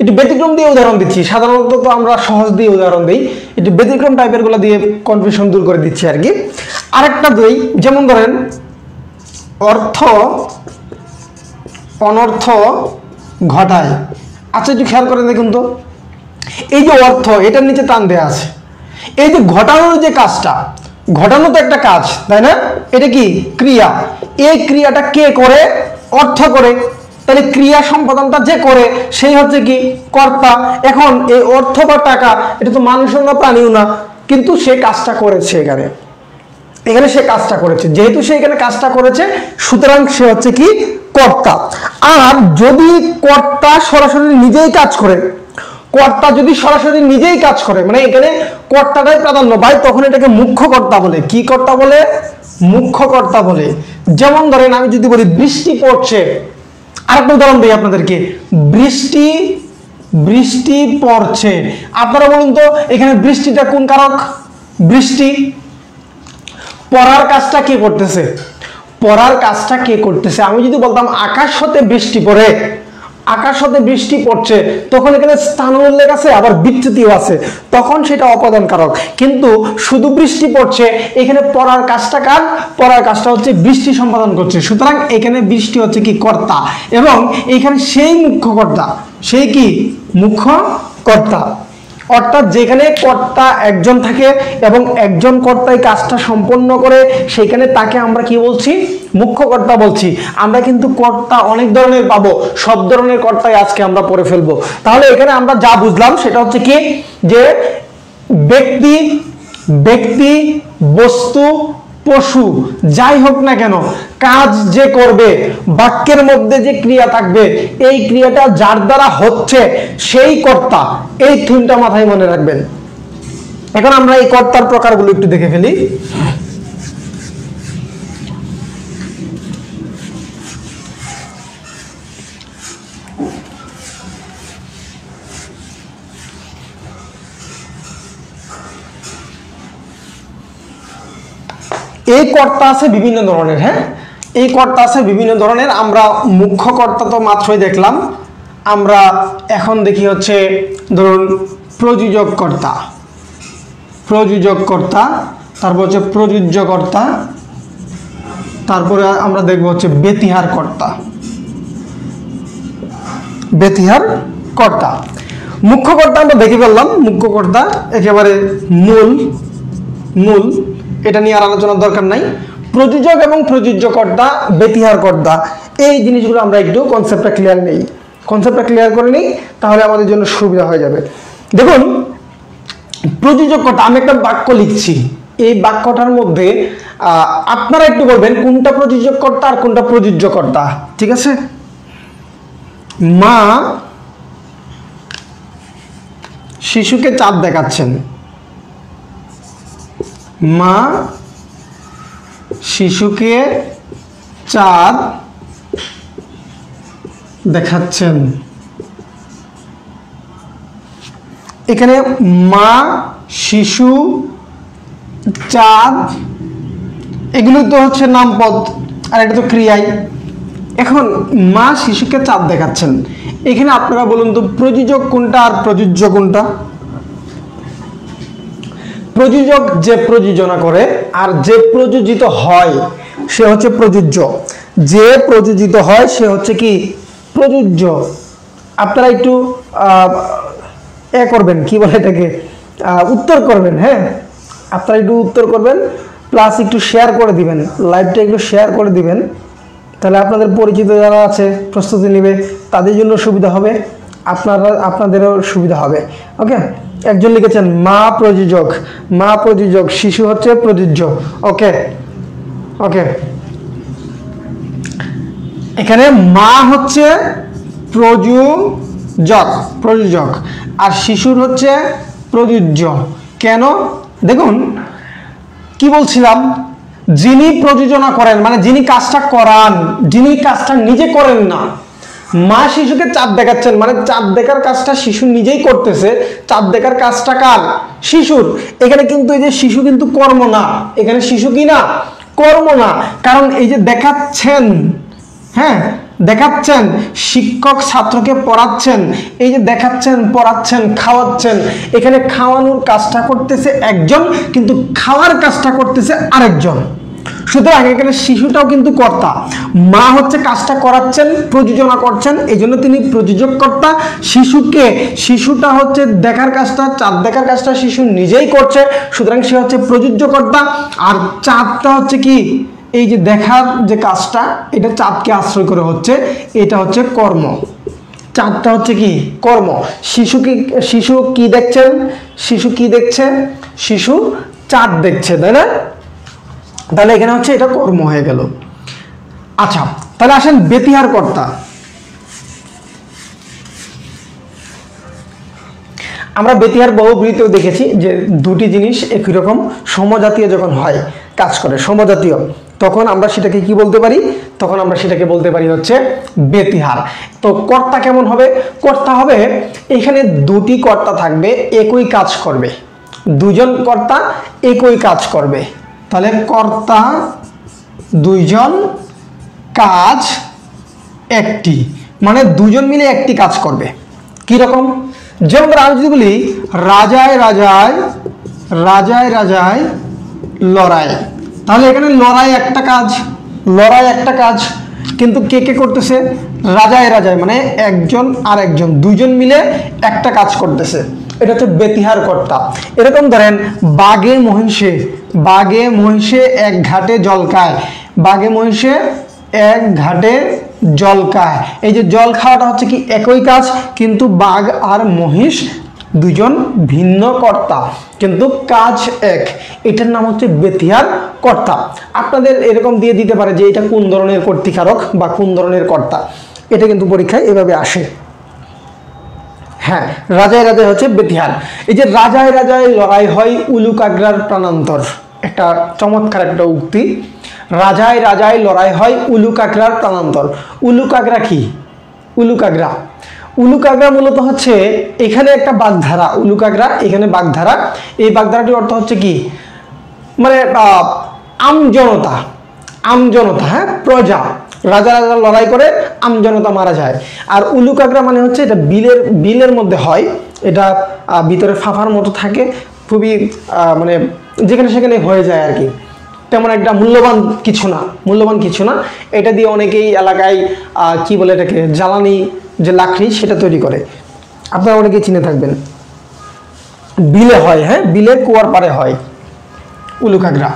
একটু ব্যতিক্রম দিয়ে উদাহরণ দিচ্ছি, সাধারণত তো আমরা সহজ দিয়ে উদাহরণ দিই, একটু ব্যতিক্রম টাইপের গুলো দিয়ে কনফিউশন দূর করে দিচ্ছি আর কি। আরেকটা দিই, যেমন ধরেন অর্থ অনর্থ ঘটায়। আচ্ছা একটু খেয়াল করে দেখুন তো, এই যে অর্থ, এটার নিচে টান দেয়া আছে, এই যে ঘটানোর যে কাজটা, ঘটানো তো একটা কাজ, তাই না? এটা কি? ক্রিয়া। এই ক্রিয়াটা কে করে? অর্থ করে। তাহলে ক্রিয়া সম্পাদনটা যে করে সেই হচ্ছে কি? কর্তা। এখন এই অর্থ বা টাকা, এটা তো মানুষও না, প্রাণীও না, কিন্তু সে কাজটা করেছে এখানে। এখানে সে কাজটা করেছে, যেহেতু সে এখানে কাজটা করেছে সুতরাং সে হচ্ছে কি কর্তা। আর যদি কর্তা সরাসরি নিজেই কাজ করে, কর্তা যদি সরাসরি নিজেই কাজ করে, মানে এখানে কর্তাটাই প্রাধান্য পায়, তখন এটাকে মুখ্য কর্তা বলে। কি কর্তা বলে? মুখ্য কর্তা বলে। যেমন ধরেন আমি যদি বলি বৃষ্টি পড়ছে, আরেকটা উদাহরণ দিই আপনাদেরকে, বৃষ্টি বৃষ্টি পড়ছে। আপনারা বলুন তো এখানে বৃষ্টিটা কোন কারক? বৃষ্টি। পড়ার কাজটা কে করতেছে? পড়ার কাজটা কে করতেছে? আমি যদি বলতাম আকাশ হতে বৃষ্টি পড়ে, আকাশ হতে বৃষ্টি পড়ছে, তখন এখানে স্থান উল্লেখ আছে, আবার বিচ্যুতিও আছে, তখন সেটা অপদান কারক। কিন্তু শুধু বৃষ্টি পড়ছে, এখানে পড়ার কাজটা কার? পড়ার কাজটা হচ্ছে বৃষ্টি সম্পাদন করছে, সুতরাং এখানে বৃষ্টি হচ্ছে কি কর্তা, এবং এখানে সেই মুখ্য কর্তা, সেই কি মুখ্য কর্তা। অর্থাৎ যেখানে কর্তা একজন থাকে এবং একজন কর্তাই কাজটা সম্পন্ন করে, সেখানে তাকে আমরা কি বলছি? মুখ্য কর্তা বলছি। আমরা কিন্তু কর্তা অনেক ধরনের পাবো, সব ধরনের কর্তাই আজকে আমরা পড়ে ফেলবো। তাহলে এখানে আমরা যা বুঝলাম সেটা হচ্ছে কি, যে ব্যক্তি, ব্যক্তি, বস্তু, পশু, যাই হোক না কেন, কাজ যে করবে, বাক্যের মধ্যে যে ক্রিয়া থাকবে, এই ক্রিয়াটা যার দ্বারা হচ্ছে সেই কর্তা। এই থিমটা মাথায় মনে রাখবেন। এখন আমরা এই কর্তার প্রকারগুলো একটু দেখে ফেলি। এই কর্তা আছে বিভিন্ন ধরনের, হ্যাঁ, এই কর্তা আছে বিভিন্ন ধরনের। আমরা মুখ্য কর্তা তো মাত্রই দেখলাম, আমরা এখন দেখি হচ্ছে ধরুন প্রযোজক কর্তা, প্রযোজক কর্তা, তারপর হচ্ছে প্রযোজ্য কর্তা, তারপরে আমরা দেখব হচ্ছে বেতিহার কর্তা, বেতিহার কর্তা। মুখ্য কর্তা আমরা দেখে ফেললাম, মুখ্য কর্তা একেবারে মূল, মূল, এটা নিয়ে আর আলোচনার দরকার নাই। প্রযোজক এবং প্রযোজ্য কর্তা, বেতিহার কর্তা, এই জিনিসগুলো আমরা একটু কনসেপ্টটা ক্লিয়ার নেই, কনসেপ্টটা ক্লিয়ার করে নিই, তাহলে আমাদের জন্য সুবিধা হয়ে যাবে। দেখুন প্রযোজক কর্তা, আমি একটা বাক্য লিখছি, এই বাক্যটার মধ্যে আপনারা একটু বলবেন কোনটা প্রযোজক কর্তা আর কোনটা প্রযোজ্য কর্তা, ঠিক আছে? মা শিশুকে চাঁদ দেখাচ্ছেন, মা শিশুকে চাঁদ দেখাচ্ছেন। এখানে মা, শিশু, চাঁদ, এগুলো তো হচ্ছে নামপদ আর এটা তো ক্রিয়াই। এখন মা শিশুকে চাঁদ দেখাচ্ছেন, এখানে আপনারা বলুন তো প্রযোজক কোনটা আর প্রযোজ্য কোনটা? প্রযোজক যে প্রযোজনা করে আর যে প্রযোজিত হয় সে হচ্ছে প্রযোজ্য, যে প্রযোজিত হয় সে হচ্ছে কি প্রযোজ্য। আপনারা একটু করবেন, কি বলে এটাকে, উত্তর করবেন, হ্যাঁ আপনারা একটু উত্তর করবেন, প্লাস একটু শেয়ার করে দিবেন, লাইভটা একটু শেয়ার করে দিবেন, তাহলে আপনাদের পরিচিত যারা আছে প্রস্তুতি নেবে তাদের জন্য সুবিধা হবে, আপনাদেরও সুবিধা হবে। ওকে, একজন লিখেছেন মা প্রযোজক, মা প্রযোজক, শিশু হচ্ছে প্রযোজ্য। ওকে ওকে, এখানে মা হচ্ছে প্রযোজক, প্রযোজক, আর শিশুর হচ্ছে প্রযোজ্য। কেন? দেখুন কি বলছিলাম, যিনি প্রযোজনা করেন মানে যিনি কাজটা করান, যিনি কাজটা নিজে করেন না। মা শিশুকে চাঁদ দেখাচ্ছেন মানে চাঁদ দেখার কাজটা শিশু নিজেই করতেছে, চাঁদ দেখার কাজটা কার? শিশুর। এখানে কিন্তু এই যে শিশু কিন্তু কর্ম না, এখানে শিশু কি না? কর্ম না, কারণ এই যে দেখাচ্ছেন, হ্যাঁ দেখাচ্ছেন, শিক্ষক ছাত্রকে পড়াচ্ছেন, এই যে দেখাচ্ছেন, পড়াচ্ছেন, খাওয়াচ্ছেন, এখানে খাওয়ানোর কাজটা করতেছে একজন, কিন্তু খাওয়ার কাজটা করতেছে আরেকজন। সুতরাং এখানে শিশুটাও কিন্তু কর্তা, মা হচ্ছে কাজটা করাচ্ছেন, প্রযোজনা করছেন, এই জন্য তিনি প্রযোজক কর্তা। শিশুকে, শিশুটা হচ্ছে দেখার কাজটা, চাঁদ দেখার কাজটা শিশু নিজেই করছে, সুতরাং সে হচ্ছে প্রযোজ্য কর্তা। আর চাঁদটা হচ্ছে কি, এই যে দেখার যে কাজটা, এটা চাঁদকে আশ্রয় করে হচ্ছে, এটা হচ্ছে কর্ম। চাঁদটা হচ্ছে কি? কর্ম। শিশু কি দেখছেন? শিশু কি দেখছে? শিশু চাঁদ দেখছে, তাই না? তাহলে এখানে হচ্ছে এটা কর্ম হয়ে গেল। আচ্ছা, তাহলে আসেন বেতিহার কর্তা। আমরা বেতিহার বহুব্রীতেও দেখেছি যে দুটি জিনিস একই রকম সমজাতীয় যখন হয়, কাজ করে সমজাতীয়, তখন আমরা সেটাকে কি বলতে পারি? তখন আমরা সেটাকে বলতে পারি হচ্ছে বেতিহার। তো কর্তা কেমন হবে? কর্তা হবে এখানে দুটি কর্তা থাকবে, একই কাজ করবে, দুজন কর্তা একই কাজ করবে। তাহলে কর্তা দুইজন, কাজ একটি, মানে দুজন মিলে একটি কাজ করবে। কি রকম? যেমন আমি যদি বলি রাজায় রাজায়, রাজায় রাজায় লড়াই, তাহলে এখানে লড়াই একটা কাজ, লড়াই একটা কাজ, কিন্তু কে কে করতেছে? রাজায় রাজায়, মানে একজন আর একজন, দুজন মিলে একটা কাজ করতেছে, এটা হচ্ছে বেতিহার কর্তা। এরকম ধরেন বাঘে মহিষে, বাঘে মহিষে এক ঘাটে জল খায়, বাঘে মহিষে এক ঘাটে জল খায়। এই যে জল খাওয়াটা হচ্ছে কি একই কাজ, কিন্তু বাঘ আর মহিষ দুজন ভিন্ন কর্তা, কিন্তু কাজ এক। এটার নাম হচ্ছে বেতিহার কর্তা। আপনাদের এরকম দিয়ে দিতে পারে যে এটা কোন ধরনের কর্তৃকারক বা কোন ধরনের কর্তা, এটা কিন্তু পরীক্ষায় এভাবে আসে। হ্যাঁ, রাজায় রাজায় হচ্ছে বেতিহার। এই যে রাজায় রাজায় লড়াই হয় উলুকাগ্রার প্রাণান্তর, একটা চমৎকার একটা উক্তি। রাজায় রাজায় লড়াই হয় উলুকাগ্রার প্রাণান্তর। উলুকাগ্রা কি? উলুকাগ্রা, উলুকাগ্রা মূলত হচ্ছে এখানে একটা বাগধারা, উলুকাগ্রা এখানে বাগধারা। এই বাগধারাটির অর্থ হচ্ছে কি? মানে আমজনতা, আমজনতা, হ্যাঁ, প্রজা। রাজা রাজা লড়াই করে, আমজনতা মারা যায়। আর উলুকাগ্রা মানে হচ্ছে এটা বিলের, বিলের মধ্যে হয়, এটা ভিতরে ফাফার মতো থাকে, খুবই মানে যেখানে সেখানে হয়ে যায় আর কি, তেমন একটা মূল্যবান কিছু না, মূল্যবান কিছু না। এটা দিয়ে অনেকেই এলাকায় কি বলে এটাকে, জ্বালানি যে লাকড়ি সেটা তৈরি করে, আপনারা অনেকেই চিনে থাকবেন। বিলে হয়, হ্যাঁ, বিলের কুয়ার পাড়ে হয় উলুকাগ্রা।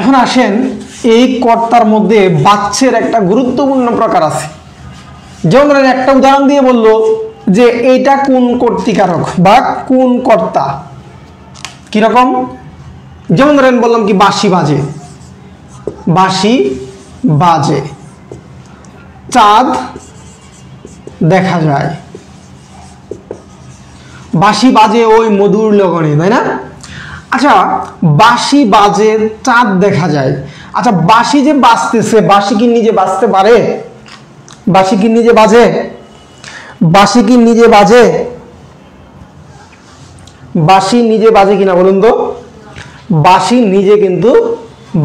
এখন আসেন এই কর্তার মধ্যে বাচ্চের একটা গুরুত্বপূর্ণ প্রকার আছে। যেমন ধরেন একটা উদাহরণ দিয়ে বললো যে এইটা কোন কর্তৃকারক বা কোন কর্তা, কিরকম? যেমন ধরেন বললাম কি বাঁশি বাজে, বাঁশি বাজে, চাঁদ দেখা যায়, বাঁশি বাজে ওই মধুর লগনে, তাই না? আচ্ছা, বাঁশি বাজে, চাঁদ দেখা যায়। আচ্ছা, বাঁশি যে বাজতেছে, বাঁশি কি নিজে বাজতে পারে? বাঁশি কি নিজে বাজে? বাঁশি কি নিজে বাজে? বাঁশি নিজে বাজে কিনা বলুন তো? বাঁশি নিজে কিন্তু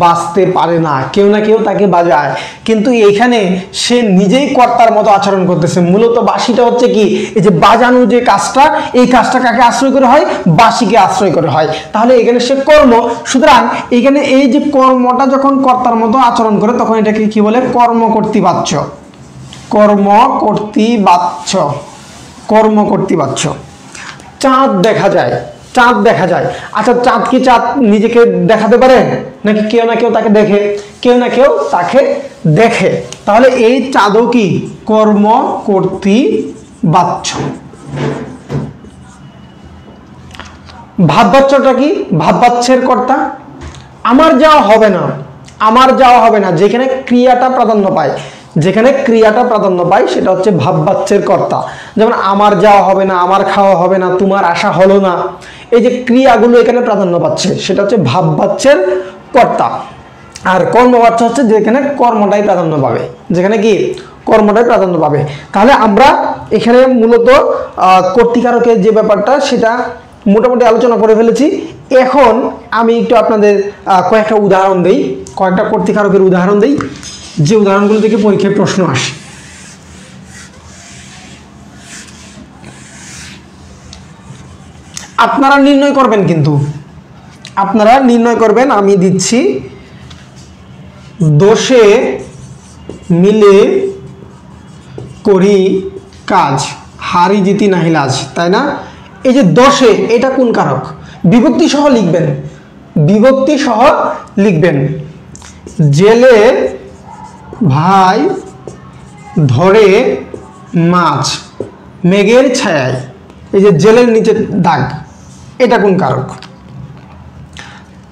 বাজতে পারে না, কেউ না কেউ তাকে বাজায়। কিন্তু এইখানে সে নিজেই কর্তার মতো আচরণ করতেছে। মূলত বাঁশিটা হচ্ছে কি, এই যে বাজানো যে কাজটা, এই কাজটা কাকে আশ্রয় করে হয়? বাঁশিকে আশ্রয় করে হয়। তাহলে এখানে সে কর্ম, সুতরাং এখানে এই যে কর্মটা যখন কর্তার মতো আচরণ করে, তখন এটাকে কি বলে? কর্ম কর্তৃবাচ্য, কর্ম কর্তৃবাচ্য, কর্ম কর্তৃবাচ্য। চাঁদ দেখা যায়, চাঁদ দেখা যায়। আচ্ছা, চাঁদ কি চাঁদ নিজেকে দেখাতে পারে নাকি কেউ না কেউ তাকে দেখে? কেউ না কেউ তাকে দেখে। তাহলে এই চাঁদও কি? কর্ম কর্তৃবাচ্য। ভাববাচ্যটা কি? ভাববাচ্যের কর্তা। আমার যাওয়া হবে না, আমার যাওয়া হবে না, যেখানে ক্রিয়াটা প্রাধান্য পায়, যেখানে ক্রিয়াটা প্রাধান্য পায় সেটা হচ্ছে ভাববাচ্যের কর্তা। যেমন আমার যাওয়া হবে না, আমার খাওয়া হবে না, তোমার আসা হলো না, এই যে ক্রিয়াগুলো এখানে প্রাধান্য পাচ্ছে, সেটা হচ্ছে ভাববাচ্যের কর্তা। আর কর্মবাচ্য হচ্ছে যেখানে কর্মটাই প্রাধান্য পাবে, যেখানে কি কর্মটাই প্রাধান্য পাবে। তাহলে আমরা এখানে মূলত কর্তৃকারকের যে ব্যাপারটা সেটা মোটামুটি আলোচনা করে ফেলেছি। এখন আমি একটু আপনাদের কয়েকটা উদাহরণ দেই, কয়েকটা কর্তৃকারকের উদাহরণ দেই, যে উদাহরণগুলো থেকে পরীক্ষায় প্রশ্ন আসে। আপনারা নির্ণয় করবেন, কিন্তু আপনারা নির্ণয় করবেন। আমি দিচ্ছি, দোষে মিলে করি কাজ, হারি জিতি নাহি লাজ, তাই না? এই যে দোষে, এটা কোন কারক? বিভক্তি সহ লিখবেন, বিভক্তি সহ লিখবেন। জেলে ভাই ধরে মাছ মেঘের ছায়ায়, এই যে জেলের নিচে দাগ, এটা কোন কারক?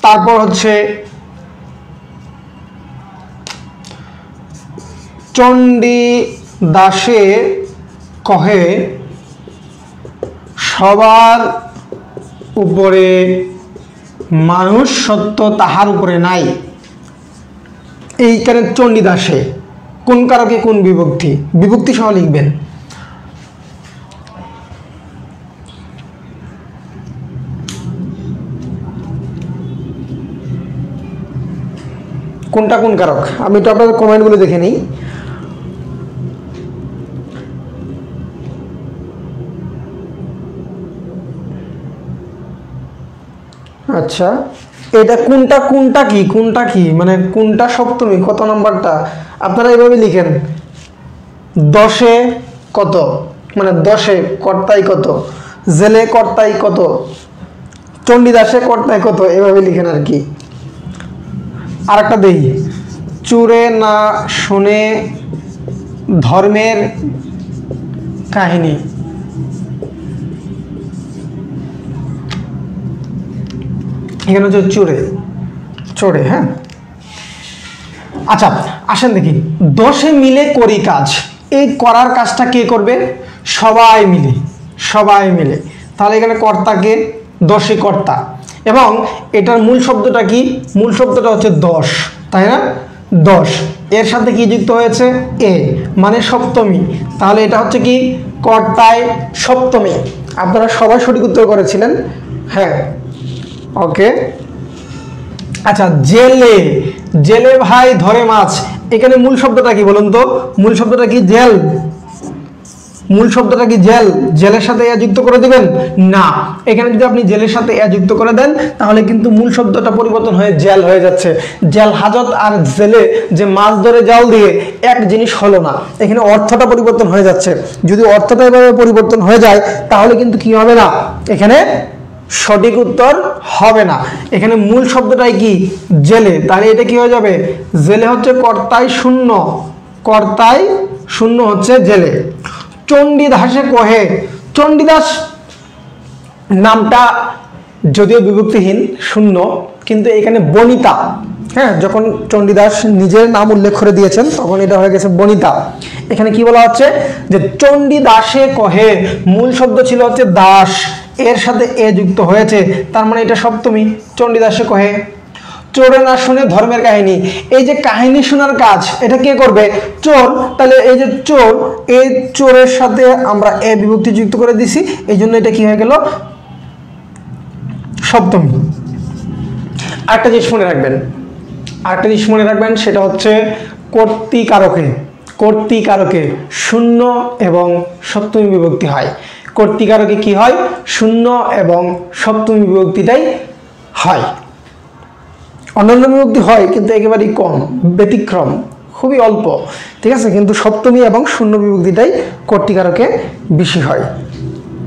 তারপর হচ্ছে চণ্ডী দাসে কহে সবার উপরে মানুষ সত্য তাহার উপরে নাই। এইখানে চণ্ডী দাসে কোন কারকে কোন বিভক্তি? বিভক্তি সহ লিখবেন। কোনটা কোন কারক? আমি তো আপনাদের কমেন্টগুলো দেখে নিই। আচ্ছা, এটা কোনটা কোনটা কি কোনটা কি মানে কোনটা সপ্তমী, কত নাম্বারটা? আপনারা এইভাবে লিখেন, 10-এ কত, মানে 10-এ কর্তাই কত, জেলে কর্তাই কত, চণ্ডীদাসে কর্তাই কত, এভাবে লিখেন আর কি। আর একটা দেই, চুরে না শুনে ধর্মের কাহিনী। এখানে হচ্ছে চোরে চোরে। হ্যাঁ, আচ্ছা আসেন দেখি, 10-এ মিলে করি কাজ। এই করার কাজটা কে করবে? সবাই মিলে, সবাই মিলে। তাহলে এখানে কর্তাকে, 10-এ কর্তা, এবং এটার মূল শব্দটা কি? মূল শব্দটা হচ্ছে 10, তাই না? 10 এর সাথে কি যুক্ত হয়েছে? এ, মানে সপ্তমী। তাহলে এটা হচ্ছে কি? কর্তায় সপ্তমী। আপনারা সবাই সঠিক উত্তর করেছিলেন। হ্যাঁ, ওকে। আচ্ছা, জেলে, জেলে ভাই ধরে মাছ, এখানে মূল শব্দটা কি বলুন তো? মূল শব্দটা কি? জেল। মূল শব্দটা কি? জেল। জেলের সাথে এ যুক্ত করে দিবেন না। এখানে যদি আপনি জেলের সাথে এ যুক্ত করে দেন তাহলে কিন্তু মূল শব্দটা পরিবর্তন হয়ে জেল হয়ে যাচ্ছে। জেল হাজত আর জেলে, যে মাছ ধরে জাল দিয়ে, এক জিনিস হলো না। এখানে অর্থটা পরিবর্তন হয়ে যাচ্ছে। যদি অর্থটা এভাবে পরিবর্তন হয়ে যায় তাহলে কিন্তু কি হবে না? এখানে সঠিক উত্তর হবে না। এখানে মূল শব্দটাই কি? জেলে। তাহলে এটা কি হয়ে যাবে? জেলে হচ্ছে কর্তায় শূন্য, কর্তায় শূন্য হচ্ছে জেলে। চণ্ডীদাসে কহে, চণ্ডীদাস নামটা যদিও বিভক্তিহীন, শূন্য, কিন্তু এখানে বনিতা। হ্যাঁ, যখন চণ্ডীদাস নিজের নাম উল্লেখ করে দিয়েছেন তখন এটা হয়ে গেছে বনিতা। এখানে কি বলা হচ্ছে? যে চণ্ডীদাসে কহে, মূল শব্দ ছিল হচ্ছে দাস, এর সাথে এ যুক্ত হয়েছে, তার মানে এটা সপ্তমী। চণ্ডীদাসে কহে। চোরে না শুনে ধর্মের কাহিনী, এই যে কাহিনী শোনার কাজ এটা কে করবে? চোর। তাহলে এই যে চোর, এই চোরের সাথে আমরা এ বিভক্তি যুক্ত করে দিছি, এই জন্য এটা কি হয়ে গেল? সপ্তমী। আরেকটা জিনিস মনে রাখবেন, আরেকটা জিনিস মনে রাখবেন, সেটা হচ্ছে কর্তৃকারকে, কর্তৃকারকে শূন্য এবং সপ্তমী বিভক্তি হয়। কর্তৃকারকে কি হয়? শূন্য এবং সপ্তমী বিভক্তিটাই হয়। অন্যান্য বিভক্তি হয় কিন্তু একেবারেই কম, ব্যতিক্রম, খুবই অল্প, ঠিক আছে? কিন্তু সপ্তমী এবং শূন্য বিভক্তিটাই কর্তৃকারকে বেশি হয়।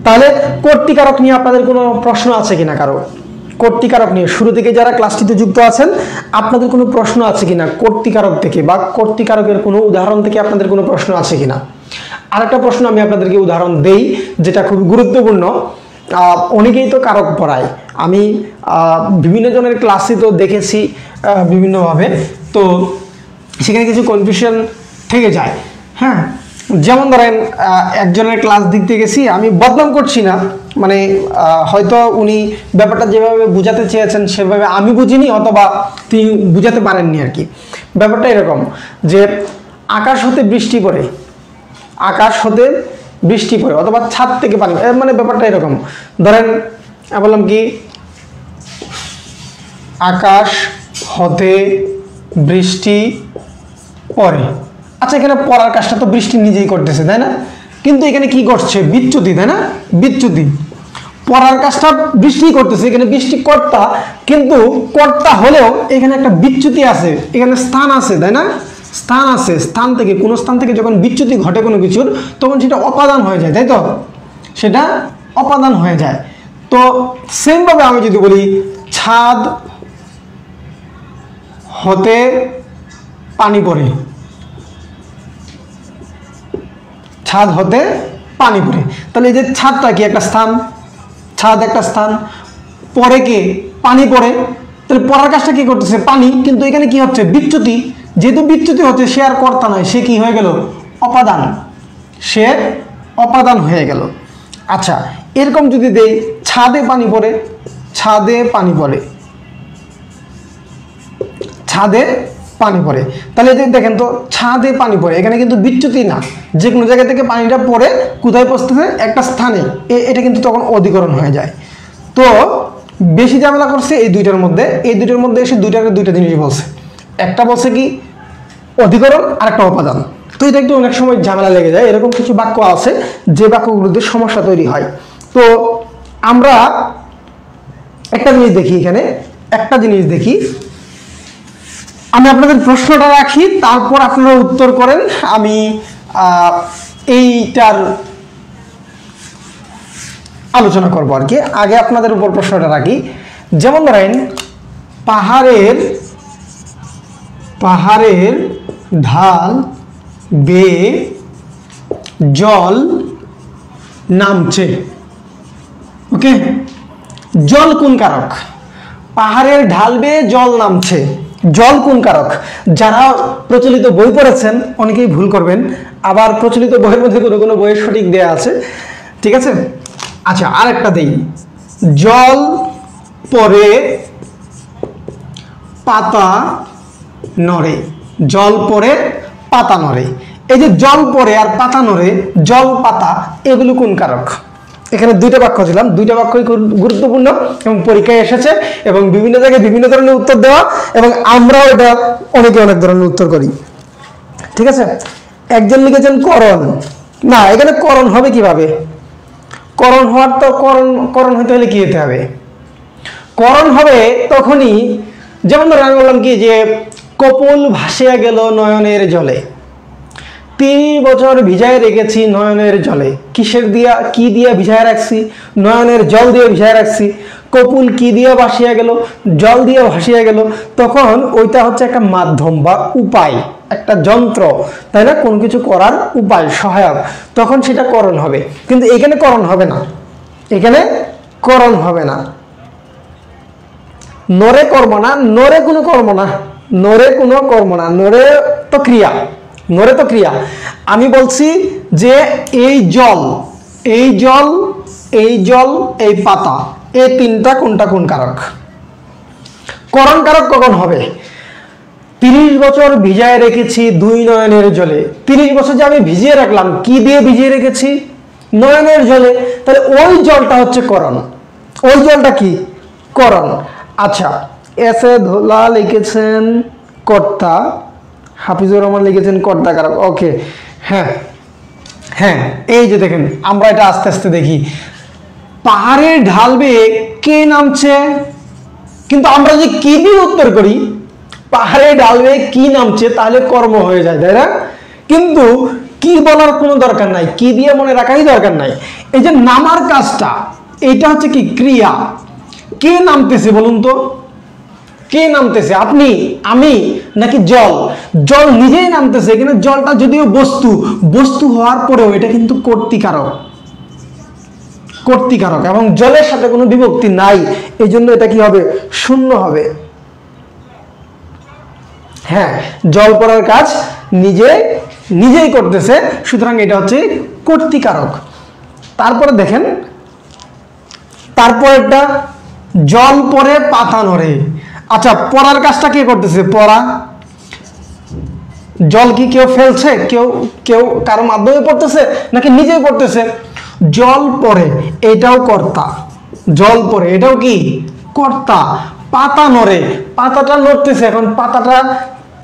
তাহলে কর্তৃকারক নিয়ে আপনাদের কোনো প্রশ্ন আছে কিনা? কারো কর্তৃকারক নিয়ে শুরু থেকে যারা ক্লাসটিতে যুক্ত আছেন, আপনাদের কোনো প্রশ্ন আছে কিনা কর্তৃকারক থেকে, বা কর্তৃকারকের কোনো উদাহরণ থেকে আপনাদের কোনো প্রশ্ন আছে কিনা? আরেকটা প্রশ্ন আমি আপনাদেরকে উদাহরণ দেই, যেটা খুব গুরুত্বপূর্ণ। অনেকেই তো কারক পড়ায়, আমি বিভিন্ন জনের ক্লাসে তো দেখেছি বিভিন্নভাবে, তো সেখানে কিছু কনফিউশন থেকে যায়। হ্যাঁ, যেমন ধরেন একজনের ক্লাস দিতে গেছি, আমি বদনাম করছি না, মানে হয়তো উনি ব্যাপারটা যেভাবে বোঝাতে চেয়েছেন সেভাবে আমি বুঝিনি, অথবা তিনি বুঝাতে পারেননি আর কি। ব্যাপারটা এরকম যে আকাশ হতে বৃষ্টি পড়ে, আকাশ হতে বৃষ্টি পড়ে, অথবা ছাদ থেকে পানি, মানে ব্যাপারটা এরকম। ধরেন বললাম কি, আকাশ হতে বৃষ্টি পড়ে। আচ্ছা, এখানে পড়ার কাজটা তো বৃষ্টি নিজেই করতেছে, তাই না? কিন্তু এখানে কি করছে? বিচ্যুতি, তাই না? বিচ্যুতি। পড়ার কাজটা বৃষ্টি করতেছে, এখানে বৃষ্টি কর্তা, কিন্তু কর্তা হলেও এখানে একটা বিচ্যুতি আছে, এখানে স্থান আছে, তাই না? স্থান আছে। স্থান থেকে, কোনো স্থান থেকে যখন বিচ্যুতি ঘটে কোনো কিছুর, তখন সেটা অপাদান হয়ে যায়, তাই তো? সেটা অপাদান হয়ে যায়। তো সেমভাবে আমি যদি বলি ছাদ হতে পানি পড়ে, ছাদ হতে পানি পড়ে, তাহলে এই যে ছাদটা কি একটা স্থান? ছাদ একটা স্থান। পরে কে পানি পড়ে, তাহলে পড়ার কাজটা কি করতেছে পানি, কিন্তু এখানে কি হচ্ছে বিচ্যুতি, যেহেতু বিচ্যুতি হচ্ছে সে আর কর্তা নয়, সে কি হয়ে গেল অপাদান, সে অপাদান হয়ে গেল। আচ্ছা এরকম যদি দেই ছাদে পানি পড়ে, ছাদে পানি পড়ে, ছাদে পানি পড়ে, তাহলে দেখেন তো ছাদে পানি পড়ে, এখানে কিন্তু বিচ্যুতি না, যে কোনো জায়গা থেকে পানিটা পড়ে কোথায় পড়তেছে একটা স্থানে, এটা কিন্তু তখন অধিকরণ হয়ে যায়। তো বেশি ঝামেলা করছে এই দুইটার মধ্যে, এই দুইটার মধ্যে এসে দুইটা জিনিস বলছে, একটা বলছে কি অধিকরণ আর একটা অপাদান। তো এটা একটু অনেক সময় ঝামেলা লেগে যায়, এরকম কিছু বাক্য আছে যে বাক্যগুলোতে সমস্যা তৈরি হয়। তো আমরা একটা জিনিস দেখি, এখানে একটা জিনিস দেখি, আমি আপনাদের প্রশ্নটা রাখি, তারপর আপনারা উত্তর করেন। আমি এইটার আলোচনা করবো আর কি, আগে আপনাদের উপর প্রশ্নটা রাখি। যেমন ধরেন পাহাড়ের ঢাল বেয়ে জল নামছে, ওকে, জল কোন কারক? পাহাড়ের ঢাল বেয়ে জল নামছে, জল কোন কারক? যারা প্রচলিত বই পড়েছেন অনেকেই ভুল করবেন, আবার প্রচলিত বইয়ের মধ্যে কোনো কোনো বইয়ের সঠিক দেয়া আছে, ঠিক আছে। আচ্ছা আরেকটা দেই, জল পরে পাতা নড়ে, জল পরে পাতা নড়ে, এই যে জল পরে আর পাতা নড়ে, জল পাতা, এগুলো কোন কারক? এখানে দুইটা বাক্য দিলাম, দুইটা বাক্যই গুরুত্বপূর্ণ এবং পরীক্ষায় এসেছে এবং বিভিন্ন জায়গায় বিভিন্ন ধরনের উত্তর দেওয়া, এবং আমরাও এটা অনেকে অনেক ধরনের উত্তর করি, ঠিক আছে। একজন লিখেছেন করণ, না এখানে করণ হবে কিভাবে? করণ হওয়ার তো করণ হতে হলে কি হতে হবে? করণ হবে তখনই, যেমন ধরো আমি বললাম কি যে কপোল ভাসিয়া গেল নয়নের জলে, 30 বছর ভিজায় রেখেছি নয়নের জলে, কিসের দিয়া, কি দিয়া ভিজায় রাখছি? নয়নের জল দিয়ে ভিজায় রাখছি। কপুল কি দিয়ে ভাসিয়া গেল? জল দিয়ে ভাসিয়া গেল। তখন ওইটা হচ্ছে একটা মাধ্যম বা উপায়, একটা যন্ত্র, তাই না, কোনো কিছু করার উপায়, সহায়ক, তখন সেটা করণ হবে। কিন্তু এখানে করণ হবে না, এখানে করণ হবে না, নরে কর্ম না, নরে কোনো কর্ম না, নরে কোনো কর্ম না, নরে তো ক্রিয়া, নরে তো ক্রিয়া। আমি বলছি যে এই জল, এই জল, এই জল, এই পাতা, এই তিনটা কোনটা কোন কারক? করণ কারক কখন হবে? 30 বছর ভিজায় রেখেছি দুই নয়নের জলে, 30 বছর যে আমি ভিজিয়ে রাখলাম, কি দিয়ে ভিজিয়ে রেখেছি? নয়নের জলে, তাহলে ওই জলটা হচ্ছে করণ, ওই জলটা কি করণ। আচ্ছা এসে ধোলা লিখেছেন কর্তা, হাফিজুর রহমান লিখেছেন কর্তা কারক, ওকে, হ্যাঁ হ্যাঁ, এই যে দেখেন আমরা এটা আস্তে আস্তে দেখি, পাহাড়ের ঢাল বেয়ে কে নামছে, কিন্তু আমরা যে কি দিয়ে উত্তর করি, পাহাড়ে ঢাল বেয়ে কি নামছে, তাহলে কর্ম হয়ে যায়, তাই না? কিন্তু কি বলার কোনো দরকার নাই, কি দিয়ে মনে রাখারই দরকার নাই। এই যে নামার কাজটা, এইটা হচ্ছে কি ক্রিয়া। কে নামতেছে বলুন তো, কে নামতেছে? আপনি, আমি, নাকি জল? জল নিজেই নামতেছে। এখানে জলটা যদিও বস্তু, বস্তু হওয়ার পরেও এটা কিন্তু কর্তৃকারক, কর্তৃকারক, এবং জলের সাথে কোনো বিভক্তি নাই, এই জন্য এটা কি হবে? শূন্য হবে। হ্যাঁ, জল পড়ার কাজ নিজেই করতেছে, সুতরাং এটা হচ্ছে কর্তৃকারক। তারপরে দেখেন, তারপরেরটা জল পরে পাতা নড়ে। আচ্ছা পড়ার কাজটা কে করতেছে? পড়া। জল কি কেউ ফেলছে? কেউ কারো মাধ্যমে পড়তেছে নাকি নিজেই পড়তেছে? জল পরে, এটাও কর্তা, জল পরে এটাও কি কর্তা। পাতা নড়ে, পাতাটা নড়তেছে, এখন পাতাটা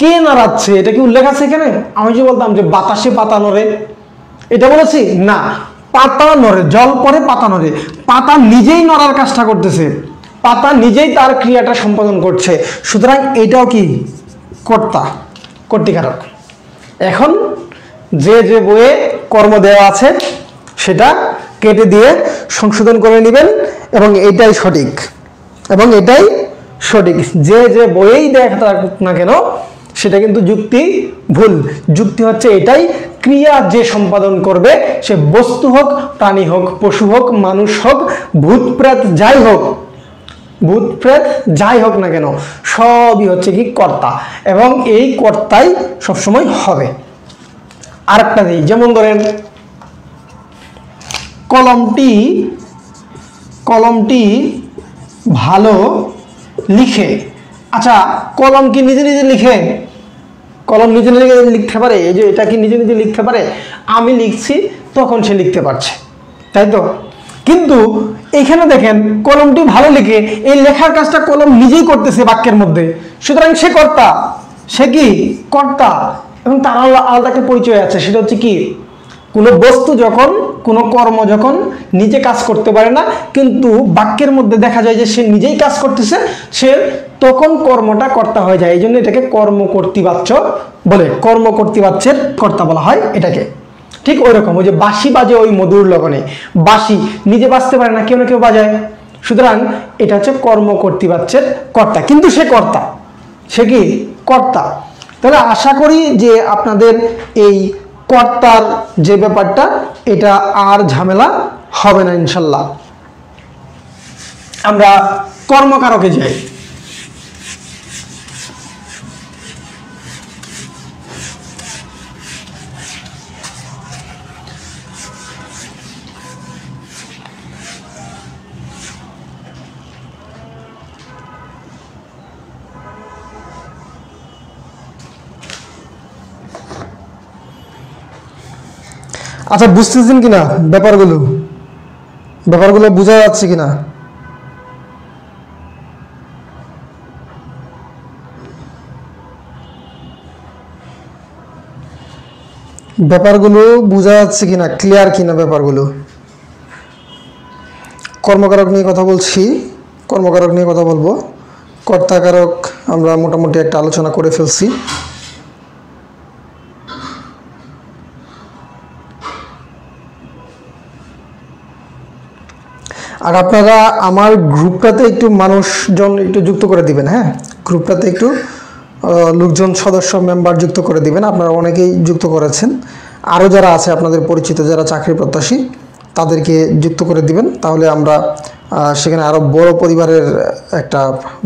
কে নাড়াচ্ছে? এটা কি উল্লেখ আছে এখানে? আমি যে বলতাম যে বাতাসে পাতা নড়ে, এটা বলেছি না, পাতা নড়ে, জল পরে পাতা নড়ে, পাতা নিজেই নড়ার কাজটা করতেছে, পাতা নিজেই তার ক্রিয়াটা সম্পাদন করছে, সুতরাং এটাও কি কর্তা, কর্তৃকারক। এখন যে যে বইয়ে কর্ম দেওয়া আছে সেটা কেটে দিয়ে সংশোধন করে নেবেন, এবং এটাই সঠিক, এবং এটাই সঠিক। যে যে বইয়েই দেখা থাকুক না কেন সেটা কিন্তু যুক্তি ভুল। যুক্তি হচ্ছে এটাই, ক্রিয়া যে সম্পাদন করবে সে বস্তু হোক, প্রাণী হোক, পশু হোক, মানুষ হোক, ভূত প্রেত যাই হোক, ভূত প্রেত যাই হোক না কেন সবই হচ্ছে কি কর্তা, এবং এই কর্তাই সবসময় হবে। আরেকটা দিই, যেমন ধরেন কলমটি ভালো লিখে। আচ্ছা, কলম কি নিজে নিজে লিখে? কলম নিজে নিজে লিখতে পারে? এই যে এটা কি নিজে নিজে লিখতে পারে? আমি লিখছি তখন সে লিখতে পারছে, তাই তো? কিন্তু এখানে দেখেন কলমটি ভালো লিখে, এই লেখার কাজটা কলম নিজেই করতেছে বাক্যের মধ্যে, সুতরাং সে কর্তা। সে কি কর্তা, এবং তার আলাদা একটা পরিচয় আছে, সেটা হচ্ছে কি কোনো বস্তু যখন, কোনো কর্ম যখন নিজে কাজ করতে পারে না কিন্তু বাক্যের মধ্যে দেখা যায় যে সে নিজেই কাজ করতেছে, সে তখন কর্মটা কর্তা হয়ে যায়। এই জন্য এটাকে কর্মকর্তৃবাচ্য বলে, কর্মকর্তৃবাচ্যের কর্তা বলা হয় এটাকে। ঠিক ওই রকম, ওই যে বাঁশি বাজে ওই মধুর লগনে, বাঁশি নিজে বাজতে পারে না, কেউ না কেউ বাজায়, সুতরাং এটা হচ্ছে কর্মকর্তৃবাচ্যের কর্তা, কিন্তু সে কর্তা। সে কি কর্তা। তাহলে আশা করি যে আপনাদের এই কর্তার যে ব্যাপারটা, এটা আর ঝামেলা হবে না ইনশাল্লাহ। আমরা কর্মকারকে যাই। আচ্ছা, বুঝতেছেন কিনা ব্যাপারগুলো বোঝা যাচ্ছে কিনা? ব্যাপারগুলো বোঝা যাচ্ছে কিনা, ক্লিয়ার কিনা ব্যাপারগুলো? কর্মকারক নিয়ে কথা বলছি, কর্মকারক নিয়ে কথা বলবো। কর্তাকারক আমরা মোটামুটি একটা আলোচনা করে ফেলছি। আর আপনারা আমার গ্রুপটাতে একটু মানুষজন একটু যুক্ত করে দিবেন। হ্যাঁ, গ্রুপটাতে একটু লোকজন, সদস্য, মেম্বার যুক্ত করে দিবেন। আপনারা অনেকেই যুক্ত করেছেন, আরও যারা আছে আপনাদের পরিচিত যারা চাকরি প্রত্যাশী তাদেরকে যুক্ত করে দিবেন, তাহলে আমরা সেখানে আরও বড় পরিবারের একটা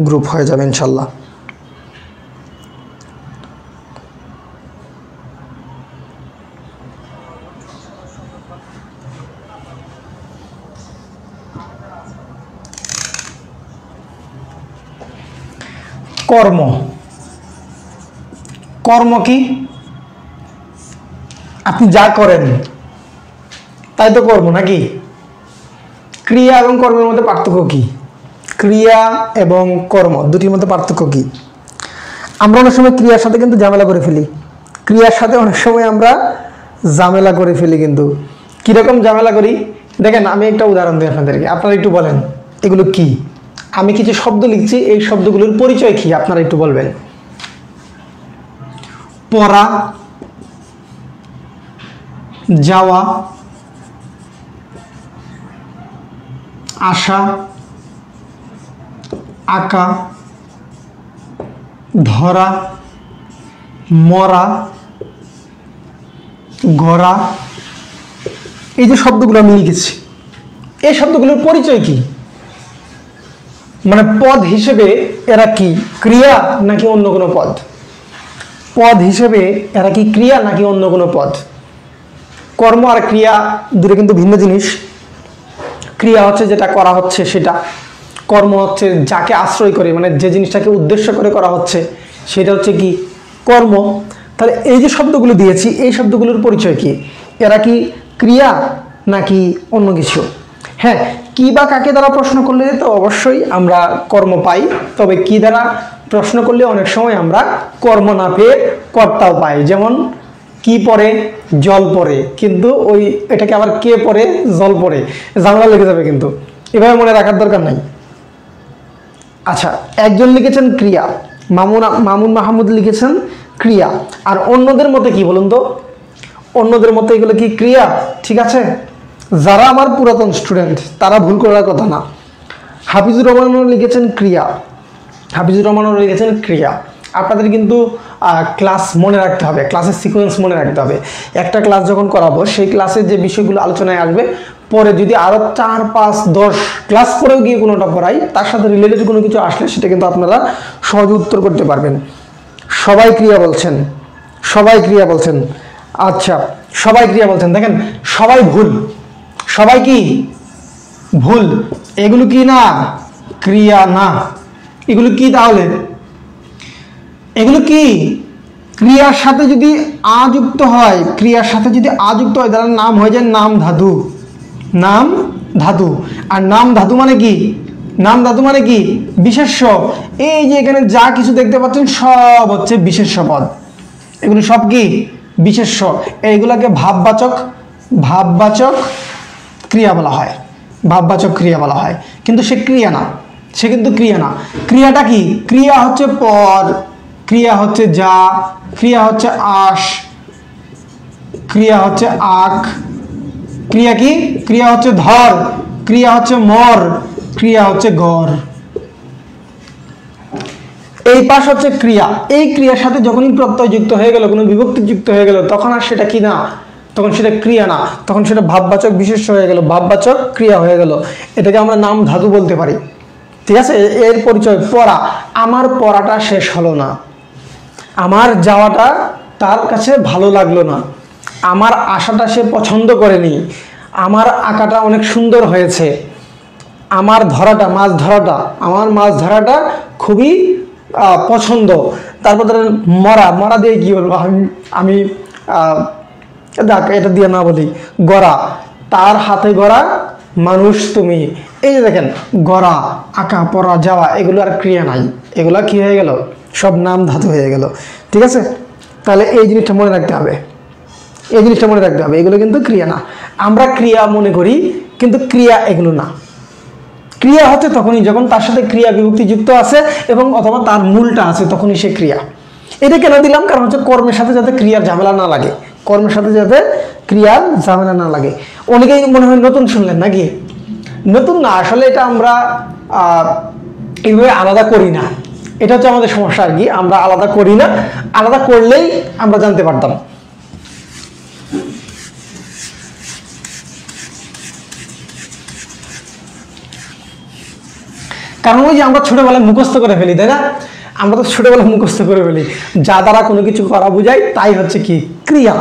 গ্রুপ হয়ে যাবে ইনশাল্লাহ। কর্ম, কর্ম কি? আপনি যা করেন তাই তো কর্ম, নাকি? ক্রিয়া এবং কর্মের মধ্যে পার্থক্য কি? ক্রিয়া এবং কর্ম দুটির মধ্যে পার্থক্য কি? আমরা অনেক সময় ক্রিয়ার সাথে কিন্তু ঝামেলা করে ফেলি, ক্রিয়ার সাথে অনেক সময় আমরা ঝামেলা করে ফেলি। কিন্তু কিরকম ঝামেলা করি দেখেন, আমি একটা উদাহরণ দিই আপনাদেরকে, আপনারা একটু বলেন এগুলো কি? আমি কিছু শব্দ লিখছি, এই শব্দগুলোর পরিচয় কি আপনারা একটু বলবেন। পড়া, যাওয়া, আসা, আঁকা, ধরা, মরা, গড়া, এই যে শব্দগুলো আমি লিখেছি, এই শব্দগুলোর পরিচয় কি? মানে পদ হিসেবে এরা কি ক্রিয়া নাকি অন্য কোনো পদ? পদ হিসেবে এরা কি ক্রিয়া নাকি অন্য কোনো পদ? কর্ম আর ক্রিয়া দুটো কিন্তু ভিন্ন জিনিস। ক্রিয়া হচ্ছে যেটা করা হচ্ছে সেটা, কর্ম হচ্ছে যাকে আশ্রয় করে, মানে যে জিনিসটাকে উদ্দেশ্য করে করা হচ্ছে সেটা হচ্ছে কি কর্ম। তাহলে এই যে শব্দগুলো দিয়েছি, এই শব্দগুলোর পরিচয় কি? এরা কি ক্রিয়া নাকি অন্য কিছু? হ্যাঁ, কি বা কাকে দ্বারা প্রশ্ন করলে তো অবশ্যই আমরা কর্ম পাই, তবে কি দ্বারা প্রশ্ন করলে অনেক সময় আমরা কর্ম না পেয়ে কর্তাও পাই। যেমন কি পড়ে? জল পড়ে, কিন্তু ওই এটাকে আবার কে পড়ে? জল পড়ে, ঝামেলা লেগে যাবে, কিন্তু এভাবে মনে রাখার দরকার নাই। আচ্ছা, একজন লিখেছেন ক্রিয়া, মামুন মাহমুদ লিখেছেন ক্রিয়া, আর অন্যদের মতে কি বলুন তো? অন্যদের মতে এগুলো কি ক্রিয়া? ঠিক আছে, যারা আমার পুরাতন স্টুডেন্ট তারা ভুল করার কথা না। হাফিজুর রহমানও লিখেছেন ক্রিয়া, হাফিজুর রহমানও লিখেছেন ক্রিয়া, আপনাদের কিন্তু ক্লাস মনে রাখতে হবে, ক্লাসের সিকোয়েন্স মনে রাখতে হবে। একটা ক্লাস যখন করাবো সেই ক্লাসের যে বিষয়গুলো আলোচনায় আসবে, পরে যদি আরও 4, 5, 10 ক্লাস পরেও গিয়ে কোনোটা পড়াই, তার সাথে রিলেটেড কোনো কিছু আসলে সেটা কিন্তু আপনারা সহজে উত্তর করতে পারবেন। সবাই ক্রিয়া বলছেন, সবাই ক্রিয়া বলছেন। আচ্ছা, সবাই ক্রিয়া বলছেন। দেখেন, সবাই ভুল, সবাই কি ভুল, এগুলো কি না ক্রিয়া না, এগুলো কি তাহলে? এগুলো কি ক্রিয়ার সাথে যদি আ যুক্ত হয়, ক্রিয়ার সাথে যদি আ যুক্ত হয় তাহলে নাম হয়ে যায় নাম ধাতু, নাম ধাতু। আর নাম ধাতু মানে কি? নাম ধাতু মানে কি? বিশেষ্য। এই যে এখানে যা কিছু দেখতে পাচ্ছেন সব হচ্ছে বিশেষ্য পদ, এগুলো সব কি বিশেষ্য। এইগুলাকে ভাববাচক, ভাববাচক ক্রিয়া বলা হয়, ভাববাচক ক্রিয়া বলা হয়। কিন্তু সে ক্রিয়া না, সে কিন্তু ক্রিয়া না। ক্রিয়াটা কি? ক্রিয়া হচ্ছে পর, ক্রিয়া হচ্ছে যা, ক্রিয়া হচ্ছে আস, ক্রিয়া হচ্ছে আক, ক্রিয়া কি? ক্রিয়া হচ্ছে ধর, ক্রিয়া হচ্ছে মর, ক্রিয়া হচ্ছে গর। এই পাশ হচ্ছে ক্রিয়া। এই ক্রিয়ার সাথে যখনই প্রত্যয় যুক্ত হয়ে গেল, কোনো বিভক্তি যুক্ত হয়ে গেল, তখন আর সেটা কি না, তখন সেটা ক্রিয়া না, তখন সেটা ভাববাচক বিশেষ্য হয়ে গেল, ভাববাচক ক্রিয়া হয়ে গেল। এটাকে আমরা নাম ধাতু বলতে পারি। ঠিক আছে, এর পরিচয় পড়া। আমার পড়াটা শেষ হলো না, আমার যাওয়াটা তার কাছে ভালো লাগলো না, আমার আশাটা সে পছন্দ করেনি, আমার আঁকাটা অনেক সুন্দর হয়েছে, আমার ধরাটা, মাছ ধরাটা, আমার মাছ ধরাটা খুবই পছন্দ। তারপর ধরেন মরা, মরা দিয়ে কি বলবো আমি দেখ এটা দিয়ে না বলি, গড়া, তার হাতে গড়া মানুষ তুমি। এই যে দেখেন, গড়া, আঁকা, পড়া, যাওয়া, এগুলো আর ক্রিয়া নাই, এগুলো কি হয়ে গেল? সব নাম ধাতু হয়ে গেল। ঠিক আছে, তাহলে এই জিনিসটা মনে রাখতে হবে, এই জিনিসটা মনে রাখতে হবে। এগুলো কিন্তু ক্রিয়া না। আমরা ক্রিয়া মনে করি, কিন্তু ক্রিয়া এগুলো না। ক্রিয়া হচ্ছে তখনই যখন তার সাথে ক্রিয়া বিভক্তি যুক্ত আছে এবং অথবা তার মূলটা আছে, তখনই সে ক্রিয়া। এটা কেন দিলাম? কারণ হচ্ছে কর্মের সাথে যাতে ক্রিয়ার ঝামেলা না লাগে, কর্মের সাথে যাতে ক্রিয়ার ঝামেলা না লাগে। অনেকেই মনে হয় নতুন শুনলেন নাকি? নতুন না, আসলে এটা আমরা এইভাবে আলাদা করি না। এটা হচ্ছে আমাদের সমস্যা আর কি, আমরা আলাদা করি না। আলাদা করলেই আমরা জানতে পারতাম। কারণ ওই যে আমরা ছোটবেলায় মুখস্থ করে ফেলি, তাই না? আমরা তো ছোটবেলায় মুখস্থ করে ফেলি, যা দ্বারা কোনো কিছু করা বোঝায় তাই হচ্ছে কি ক্রিয়া।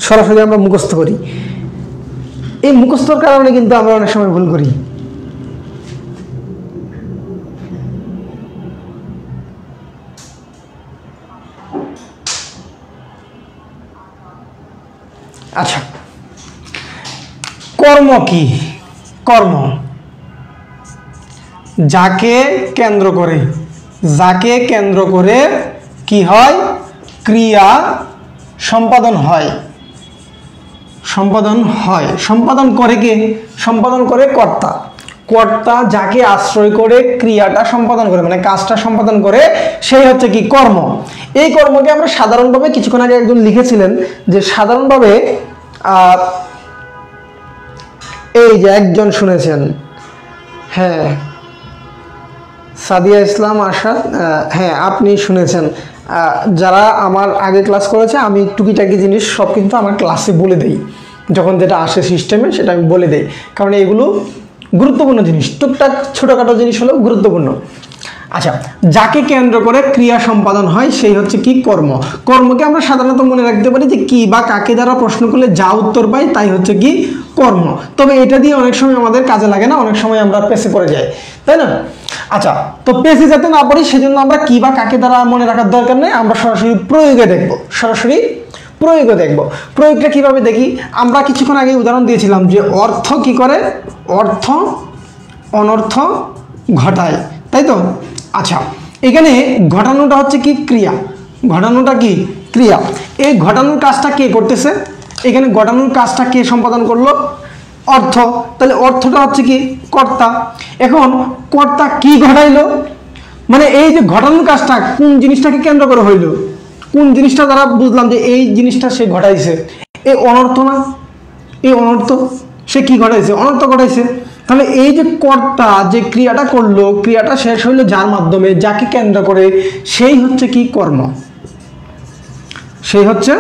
সরাসরি আমরা মুখস্থ করি। এই মুখস্থর কারণে কিন্তু আমরা অনেক সময় ভুল করি। আচ্ছা, কর্ম কি? কর্ম যাকে কেন্দ্র করে, যাকে কেন্দ্র করে কি হয়? ক্রিয়া সম্পাদন হয়, সম্পাদন হয়। সম্পাদন করে কে? সম্পাদন করে কর্তা। কর্তা যাকে আশ্রয় করে ক্রিয়াটা সম্পাদন করে, মানে কাজটা সম্পাদন করে, সেই হচ্ছে কি কর্ম। এই কর্মকে আমরা সাধারণভাবে, কিছুক্ষণ আগে একজন লিখেছিলেন যে সাধারণভাবে এই যে একজন শুনেছেন, হ্যাঁ সাদিয়া ইসলাম আশাদ, হ্যাঁ আপনি শুনেছেন। যারা আমার আগে ক্লাস করেছে, আমি টুকিটাকি জিনিস সব কিন্তু আমার ক্লাসে বলে দেই, যখন যেটা আসে সিস্টেমে সেটা আমি বলে দেই, কারণ এগুলো গুরুত্বপূর্ণ জিনিস। টুকটাক ছোটোখাটো জিনিস হলেও গুরুত্বপূর্ণ। আচ্ছা, যাকে কেন্দ্র করে ক্রিয়া সম্পাদন হয় সেই হচ্ছে কি কর্ম। কর্মকে আমরা সাধারণত মনে রাখতে পারি যে কি বা কাকে দ্বারা প্রশ্ন করলে যা উত্তর পাই তাই হচ্ছে কি কর্ম। তবে এটা দিয়ে অনেক সময় আমাদের কাজে লাগে না, অনেক সময় আমরা পেছে পড়ে যাই, তাই না? আচ্ছা, তো পেছে যাতে না পড়ি সেজন্য আমরা কি বা কাকে দ্বারা মনে রাখার দরকার নেই, আমরা সরাসরি প্রয়োগে দেখব, সরাসরি প্রয়োগে দেখব। প্রয়োগটা কিভাবে দেখি? আমরা কিছুক্ষণ আগে উদাহরণ দিয়েছিলাম যে অর্থ কি করে? অর্থ অনর্থ ঘটায়, তাই তো? আচ্ছা, এখানে ঘটানোটা হচ্ছে কি ক্রিয়া, ঘটানোটা কি ক্রিয়া। এই ঘটানোর কাজটা কে করতেছে? এখানে ঘটানোর কাজটা কে সম্পাদন করলো? অর্থ। তাহলে অর্থটা হচ্ছে কি কর্তা। এখন কর্তা কি ঘটাইলো? মানে এই যে ঘটানোর কাজটা কোন জিনিসটাকে কেন্দ্র করে হইল, কোন জিনিসটা দ্বারা বুঝলাম যে এই জিনিসটা সে ঘটাইছে? এই অনর্থ না? এই অনর্থ। সে কি ঘটাইছে? অনর্থ ঘটাইছে। তাহলে এই যে কর্তা যে ক্রিয়াটা করলো, ক্রিয়াটা শেষ হইলো যার মাধ্যমে, যাকে কেন্দ্র করে, সেই হচ্ছে কি কর্ম, সেই হচ্ছে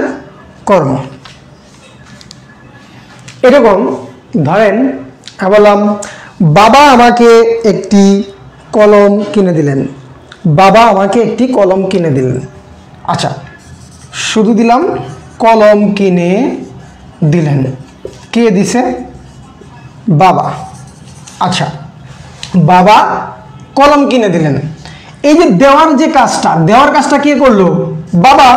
কর্ম। এরকম ধরেন বললাম বাবা আমাকে একটি কলম কিনে দিলেন, বাবা আমাকে একটি কলম কিনে দিলেন। আচ্ছা, শুধু দিলাম কলম কিনে দিলেন, কে দিছে? বাবা। আচ্ছা, বাবা কলম কিনে দিলেন। এই যে দেওয়ার যে কাজটা, দেওয়ার কাজটা কে করলো? বাবা।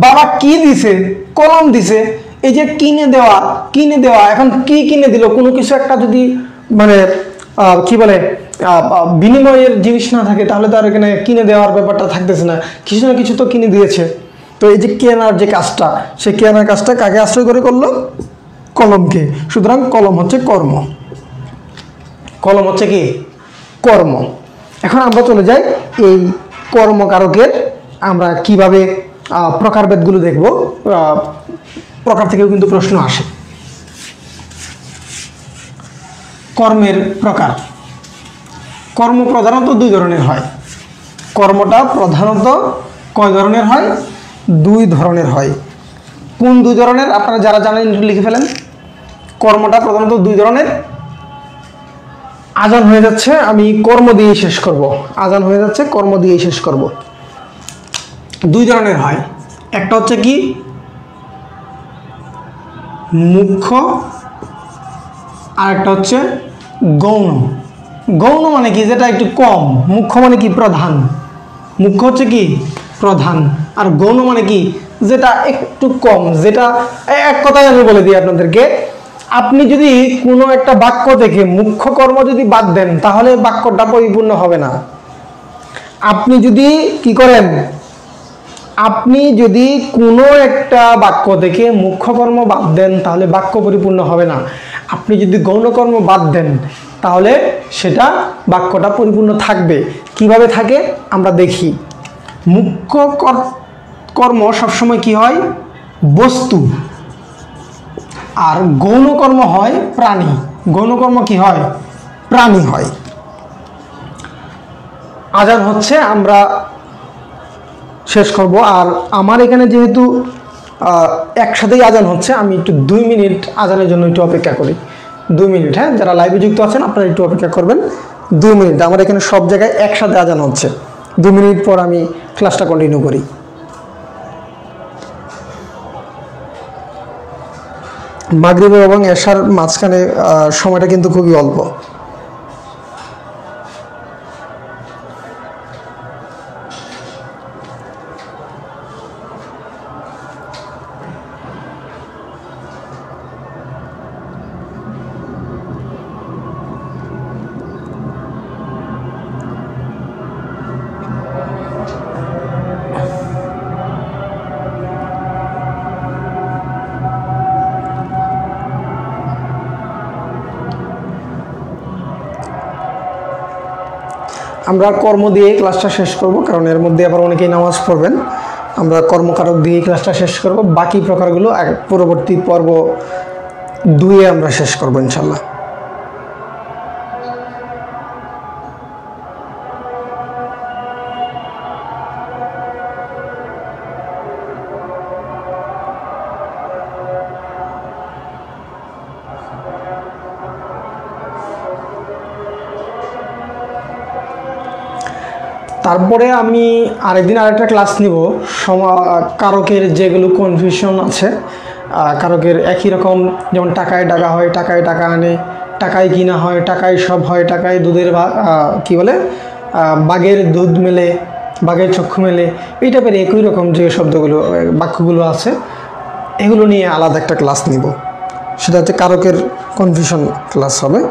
বাবা কি দিছে? কলম দিছে। এই যে কিনে দেওয়া, কিনে দেওয়া, এখন কি কিনে দিল? কোনো কিছু একটা যদি মানে কি বলে বিনিময়ের জিনিস না থাকে তাহলে তো আর এখানে কিনে দেওয়ার ব্যাপারটা থাকতেছে না, কিছু না কিছু তো কিনে দিয়েছে। তো এই যে কেনার যে কাজটা, সে কেনার কাজটা কাকে আশ্রয় করে করলো? কলমকে। সুতরাং কলম হচ্ছে কর্ম, কলম হচ্ছে কি? কর্ম। এখন আমরা চলে যাই এই কর্মকারকের আমরা কিভাবে প্রকারভেদগুলো দেখব। প্রকার থেকেও কিন্তু প্রশ্ন আসে। কর্মের প্রকার, কর্ম প্রধানত দুই ধরনের হয়। কর্মটা প্রধানত কয় ধরনের হয়? দুই ধরনের হয়। কোন দুই ধরনের? আপনারা যারা জানেন লিখে ফেলেন। কর্মটা প্রধানত দুই ধরনের। আজান হয়ে যাচ্ছে, আমি কর্ম দিয়ে শেষ করব। আজান হয়ে যাচ্ছে, কর্ম দিয়ে শেষ করব। দুই ধরনের হয়। একটা হচ্ছে কি মুখ্য, আর একটা হচ্ছে গৌণ। গৌণ মানে কি? যেটা একটু কম। মুখ্য মানে কি? প্রধান। মুখ্য হচ্ছে কি? প্রধান। আর গৌণ মানে কি? যেটা একটু কম, যেটা এক কথায় আমি বলে দিই আপনাদেরকে, আপনি যদি কোনো একটা বাক্য থেকে মুখ্য কর্ম যদি বাদ দেন তাহলে বাক্যটা পরিপূর্ণ হবে না। আপনি যদি কি করেন, আপনি যদি কোনো একটা বাক্য থেকে মুখ্য কর্ম বাদ দেন তাহলে বাক্য পরিপূর্ণ হবে না। আপনি যদি গৌণ কর্ম বাদ দেন তাহলে সেটা বাক্যটা পরিপূর্ণ থাকবে। কিভাবে থাকে আমরা দেখি। মুখ্য কর্ম সবসময় কি হয়? বস্তু। আর গৌণ কর্ম হয় প্রাণী। গৌণ কর্ম কি হয়? প্রাণী হয়। আজান হচ্ছে, আমরা শেষ করব। আর আমার এখানে যেহেতু একসাথেই আজান হচ্ছে, আমি একটু 2 মিনিট আজানের জন্য একটু অপেক্ষা করি। 2 মিনিট, হ্যাঁ, যারা লাইভে যুক্ত আছেন আপনারা একটু অপেক্ষা করবেন। 2 মিনিট, আমার এখানে সব জায়গায় একসাথে আজান হচ্ছে। 2 মিনিট পর আমি ক্লাসটা কন্টিনিউ করি। মাগরিব এবং এশার মাঝখানে সময়টা কিন্তু খুবই অল্প। আমরা কর্ম দিয়ে ক্লাসটা শেষ করব, কারণ এর মধ্যে আবার অনেকেই নামাজ পড়বেন। আমরা কর্মকারক দিয়ে ক্লাসটা শেষ করব। বাকি প্রকারগুলো পরবর্তী পর্ব 2-এ আমরা শেষ করব ইনশাল্লাহ। তারপরে আমি আরেকদিন আরেকটা ক্লাস নিব কারকের যেগুলো কনফিউশন আছে। কারকের একই রকম, যেমন টাকায় টাকা হয়, টাকায় টাকা আনে, টাকায় কিনা হয়, টাকায় সব হয়, টাকায় দুধের কি বলে বাঘের দুধ মেলে, বাঘের চক্ষু মেলে, এই টাইপের একই রকম যে শব্দগুলো বাক্যগুলো আছে এগুলো নিয়ে আলাদা একটা ক্লাস নিব। সেটা হচ্ছে কারকের কনফিউশন ক্লাস হবে।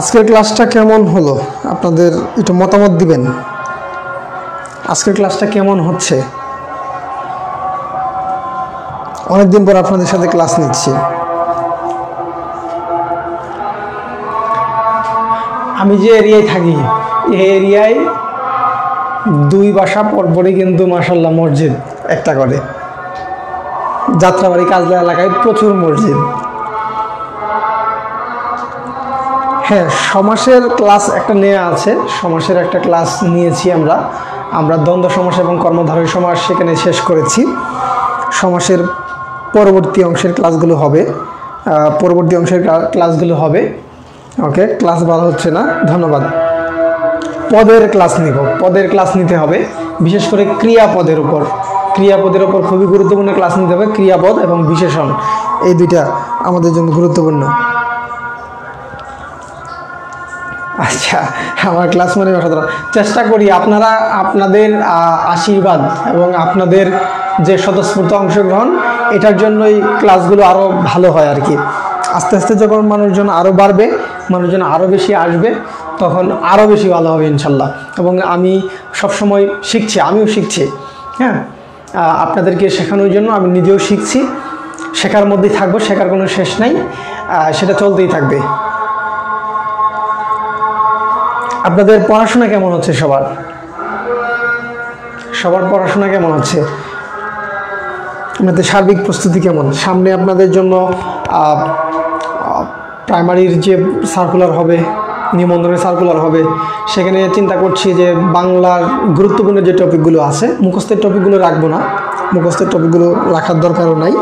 আজকের ক্লাসটা কেমন হলো আপনাদের একটু মতামত দিবেন। আজকের ক্লাসটা কেমন হচ্ছে? অনেকদিন পর আপনাদের সাথে ক্লাস নিচ্ছি। আমি যে এরিয়ায় থাকি এই এরিয়ায় 2 বাসা পরপরই কিন্তু মাশাআল্লাহ মসজিদ একটা করে। যাত্রাবাড়ি কাজলা এলাকায় প্রচুর মসজিদ। হ্যাঁ, সমাসের ক্লাস একটা নেওয়া আছে, সমাসের একটা ক্লাস নিয়েছি আমরা দ্বন্দ্ব সমাস এবং কর্মধারয় সমাস সেখানে শেষ করেছি। সমাসের পরবর্তী অংশের ক্লাসগুলো হবে। ওকে, ক্লাস বলা হচ্ছে না, ধন্যবাদ। পদের ক্লাস নিতে হবে, বিশেষ করে ক্রিয়াপদের উপর খুবই গুরুত্বপূর্ণ ক্লাস নিতে হবে। ক্রিয়াপদ এবং বিশেষণ এই দুইটা আমাদের জন্য গুরুত্বপূর্ণ। আচ্ছা, আমার ক্লাস মানে অসাধারণ। চেষ্টা করি আপনারা আপনাদের আশীর্বাদ এবং আপনাদের যে স্বতঃস্ফূর্ত অংশগ্রহণ, এটার জন্যই ক্লাসগুলো আরও ভালো হয় আর কি। আস্তে আস্তে যখন মানুষজন আরও বাড়বে, মানুষজন আরও বেশি আসবে, তখন আরও বেশি ভালো হবে ইনশাল্লাহ। এবং আমি সবসময় আমিও শিখছি। হ্যাঁ, আপনাদেরকে শেখানোর জন্য আমি নিজেও শিখছি, শেখার মধ্যেই থাকবো, শেখার কোনো শেষ নাই, সেটা চলতেই থাকবে। আপনাদের পড়াশোনা কেমন হচ্ছে? সবার পড়াশোনা কেমন হচ্ছে? আপনাদের সার্বিক প্রস্তুতি কেমন? সামনে আপনাদের জন্য প্রাইমারির যে সার্কুলার হবে, নিবন্ধনের সার্কুলার হবে, সেখানে চিন্তা করছি যে বাংলার গুরুত্বপূর্ণ যে টপিকগুলো আছে, মুখস্থের টপিকগুলো রাখবো না, মুখস্থের টপিকগুলো রাখার দরকারও নাই।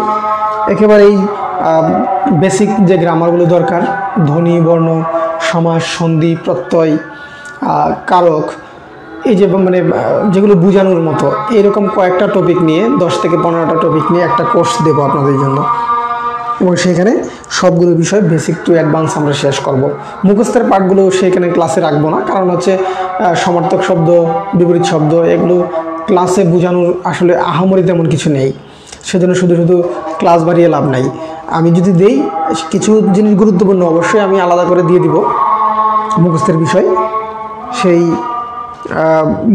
একেবারেই বেসিক যে গ্রামারগুলো দরকার, ধ্বনি, বর্ণ, সমাস, সন্ধি, প্রত্যয়, কারক, এই যে মানে যেগুলো বোঝানোর মতো, এরকম কয়েকটা টপিক নিয়ে 10 থেকে 15টা টপিক নিয়ে একটা কোর্স দেবো আপনাদের জন্য। এবং সেখানে সবগুলো বিষয় বেসিক টু অ্যাডভান্স আমরা শেষ করব। মুখস্থের পার্টগুলো সেখানে ক্লাসে রাখবো না, কারণ হচ্ছে সমার্থক শব্দ, বিপরীত শব্দ, এগুলো ক্লাসে বোঝানোর আসলে আহামরি তেমন কিছু নেই। সেজন্য শুধু ক্লাস বাড়িয়ে লাভ নাই। আমি যদি দেই কিছু জিনিস গুরুত্বপূর্ণ, অবশ্যই আমি আলাদা করে দিয়ে দিব মুখস্থের বিষয়। সেই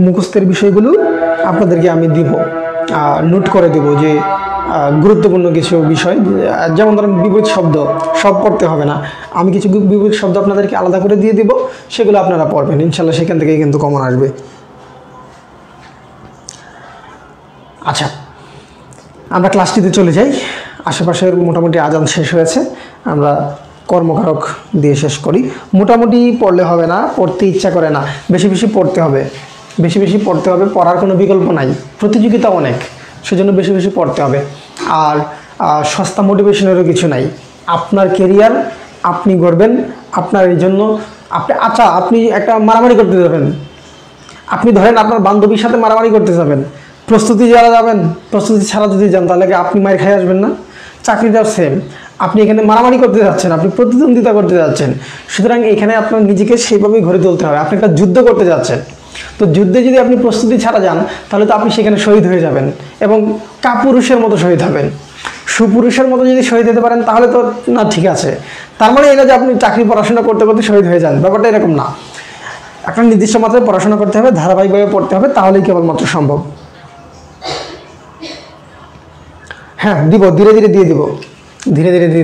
মুখস্থের বিষয়গুলো আপনাদেরকে আমি দিব, নোট করে দেব যে গুরুত্বপূর্ণ কিছু বিষয়, যেমন ধরেন বিপরীত শব্দ সব পড়তে হবে না, আমি কিছু বিপরীত শব্দ আপনাদেরকে আলাদা করে দিয়ে দিব, সেগুলো আপনারা পড়বেন ইনশাল্লাহ, সেখান থেকেই কিন্তু কমন আসবে। আচ্ছা, আমরা ক্লাসটিতে চলে যাই। আশেপাশের মোটামুটি আজান শেষ হয়েছে, আমরা কর্মকারক দিয়ে শেষ করি। মোটামুটি পড়লে হবে না, পড়তে ইচ্ছা করে না, বেশি বেশি পড়তে হবে, পড়ার কোনো বিকল্প নাই, প্রতিযোগিতা অনেক, সেজন্য বেশি বেশি পড়তে হবে। আর সস্তা মোটিভেশনেরও কিছু নাই। আপনার কেরিয়ার আপনি গড়বেন, আপনার এই জন্য আপনি একটা মারামারি করতে যাবেন, আপনি ধরেন আপনার বান্ধবীর সাথে মারামারি করতে যাবেন, প্রস্তুতি ছাড়া যদি যান, তাহলে আপনি মার খাই আসবেন না? চাকরিটাও সেম, আপনি এখানে মারামারি করতে যাচ্ছেন, আপনি প্রতিদ্বন্দ্বিতা করতে যাচ্ছেন, সুতরাং এখানে আপনার নিজেকে সেইভাবেই গড়ে তুলতে হবে। আপনি একটা যুদ্ধ করতে যাচ্ছেন, তো যুদ্ধে যদি আপনি প্রস্তুতি ছাড়া যান, তাহলে তো আপনি সেখানে শহীদ হয়ে যাবেন, এবং কাপুরুষের মতো শহীদ হবেন। সুপুরুষের মতো যদি শহীদ হতে পারেন, তাহলে তো না, ঠিক আছে। তার মানে এটা যে আপনি চাকরি পড়াশোনা করতে করতে শহীদ হয়ে যান, ব্যাপারটা এরকম না। একটা নির্দিষ্ট মাত্রায় পড়াশোনা করতে হবে, ধারাবাহিকভাবে পড়তে হবে, তাহলেই কেবলমাত্র সম্ভব। হ্যাঁ, ধীরে ধীরে দিয়ে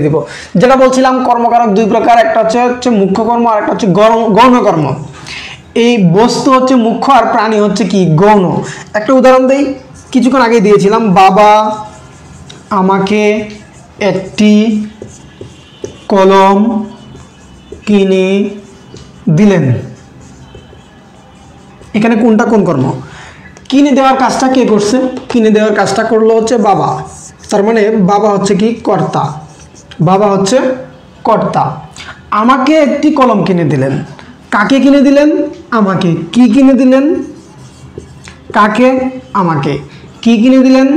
দিব। যেটা বলছিলাম, কর্মকারক 2 প্রকার, একটা হচ্ছে মুখ্য কর্ম, আর একটা হচ্ছে গৌণ কর্ম। এই বস্তু হচ্ছে মুখ্য, আর প্রাণী হচ্ছে কি গৌণ। একটা উদাহরণ দেই, কিছুক্ষণ আগে দিয়েছিলাম, বাবা আমাকে একটি কলম কিনে দিলেন। এখানে কোনটা কোন কর্ম? কিনে দেওয়ার কাজটা কে করছে? কিনে দেওয়ার কাজটা করলো হচ্ছে বাবা। তার মানে বাবা হচ্ছে কি কর্তা। আমাকে একটি কলম কিনে দিলেন। কাকে কিনে দিলেন? আমাকে। কি কিনে দিলেন? কাকে? আমাকে। কি কিনে দিলেন?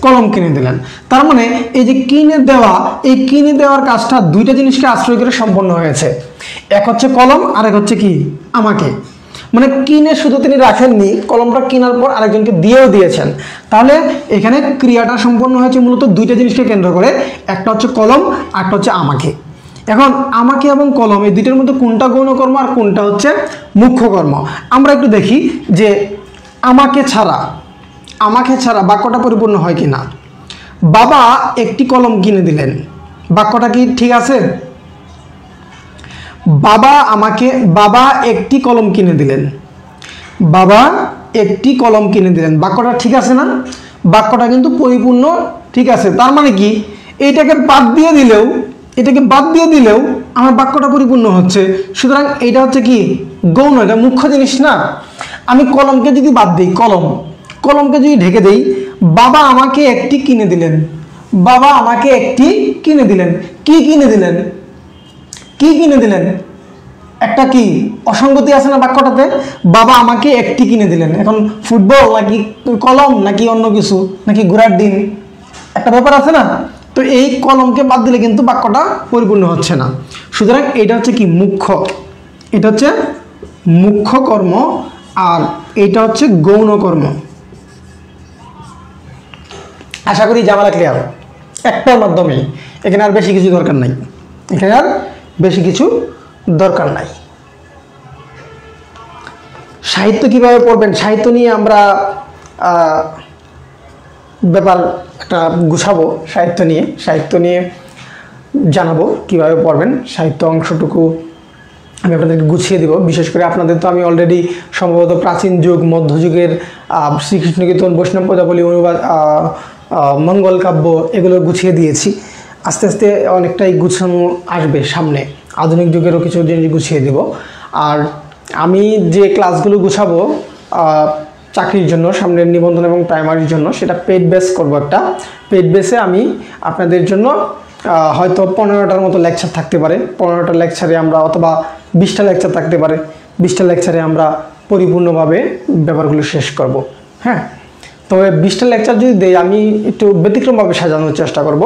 কলম কিনে দিলেন। তার মানে এই যে কিনে দেওয়া, এই কিনে দেওয়ার কাজটা 2টা জিনিসকে আশ্রয় করে সম্পন্ন হয়েছে। এক হচ্ছে কলম, আর এক হচ্ছে কি আমাকে। মানে কিনে শুধু তিনি রাখেননি, কলমটা কেনার পর আরেকজনকে দিয়েও দিয়েছেন। তাহলে এখানে ক্রিয়াটা সম্পন্ন হয়েছে মূলত 2টা জিনিসকে কেন্দ্র করে, একটা হচ্ছে কলম, আরটা হচ্ছে আমাকে। এখন আমাকে এবং কলম, এই 2টার মধ্যে কোনটা গৌণ কর্ম আর কোনটা হচ্ছে মুখ্য কর্ম? আমরা একটু দেখি যে আমাকে ছাড়া বাক্যটা পরিপূর্ণ হয় কি না। বাবা একটি কলম কিনে দিলেন, বাক্যটা কি ঠিক আছে? বাবা একটি কলম কিনে দিলেন। বাবা একটি কলম কিনে দিলেন। বাক্যটা ঠিক আছে না? বাক্যটা কিন্তু পরিপূর্ণ ঠিক আছে। তার মানে কি, এটাকে বাদ দিয়ে দিলেও আমার বাক্যটা পরিপূর্ণ হচ্ছে। সুতরাং এটা হচ্ছে কি গৌণ, এটা মুখ্য জিনিস না। আমি কলমকে যদি বাদ দিই, কলমকে যদি ঢেকে দেই, বাবা আমাকে একটি কিনে দিলেন। বাবা আমাকে একটি কিনে দিলেন। কি কিনে দিলেন? কি কিনে দিলেন? একটা কি অসঙ্গতি আছে না বাক্যটাতে? বাবা আমাকে একটি কিনে দিলেন। এখন ফুটবল নাকি কলম নাকি অন্য কিছু নাকি ঘোড়ার ডিম, একটা ব্যাপার আছে না? তো এই কলমকে বাদ দিলে কিন্তু বাক্যটা পরিপূর্ণ হচ্ছে না। সুতরাং এটা হচ্ছে কি মুখ্য, এটা হচ্ছে মুখ্য কর্ম, আর এটা হচ্ছে গৌণ কর্ম। আশা করি জামালা ক্লিয়ার একটার মাধ্যমে। এখানে আর বেশি কিছু দরকার নাই, এখানে আর বেশি কিছু দরকার নাই। সাহিত্য কিভাবে পড়বেন, সাহিত্য নিয়ে আমরা ব্যাপার একটা গুছাবো। সাহিত্য নিয়ে জানাবো কিভাবে পড়বেন। সাহিত্য অংশটুকু আমি আপনাদেরকে গুছিয়ে দেব। বিশেষ করে আপনাদের তো আমি অলরেডি সম্ভবত প্রাচীন যুগ, মধ্যযুগের শ্রীকৃষ্ণ কীর্তন, বৈষ্ণব পদাবলী, অনুবাদ, মঙ্গল কাব্য এগুলো গুছিয়ে দিয়েছি। আস্তে আস্তে অনেকটাই গুছানো আসবে সামনে, আধুনিক যুগেরও কিছু জিনিস গুছিয়ে দেব। আর আমি যে ক্লাসগুলো গুছাবো চাকরির জন্য, সামনের নিবন্ধন এবং প্রাইমারির জন্য, সেটা পেইড বেস করব। একটা পেইড বেসে আমি আপনাদের জন্য হয়তো 15টার মতো লেকচার থাকতে পারে। 15টা লেকচারে আমরা, অথবা 20টা লেকচার থাকতে পারে, 20টা লেকচারে আমরা পরিপূর্ণভাবে ব্যাপারগুলো শেষ করব। হ্যাঁ, তবে 20টা লেকচার যদি দেই, আমি একটু ব্যতিক্রমভাবে সাজানোর চেষ্টা করব।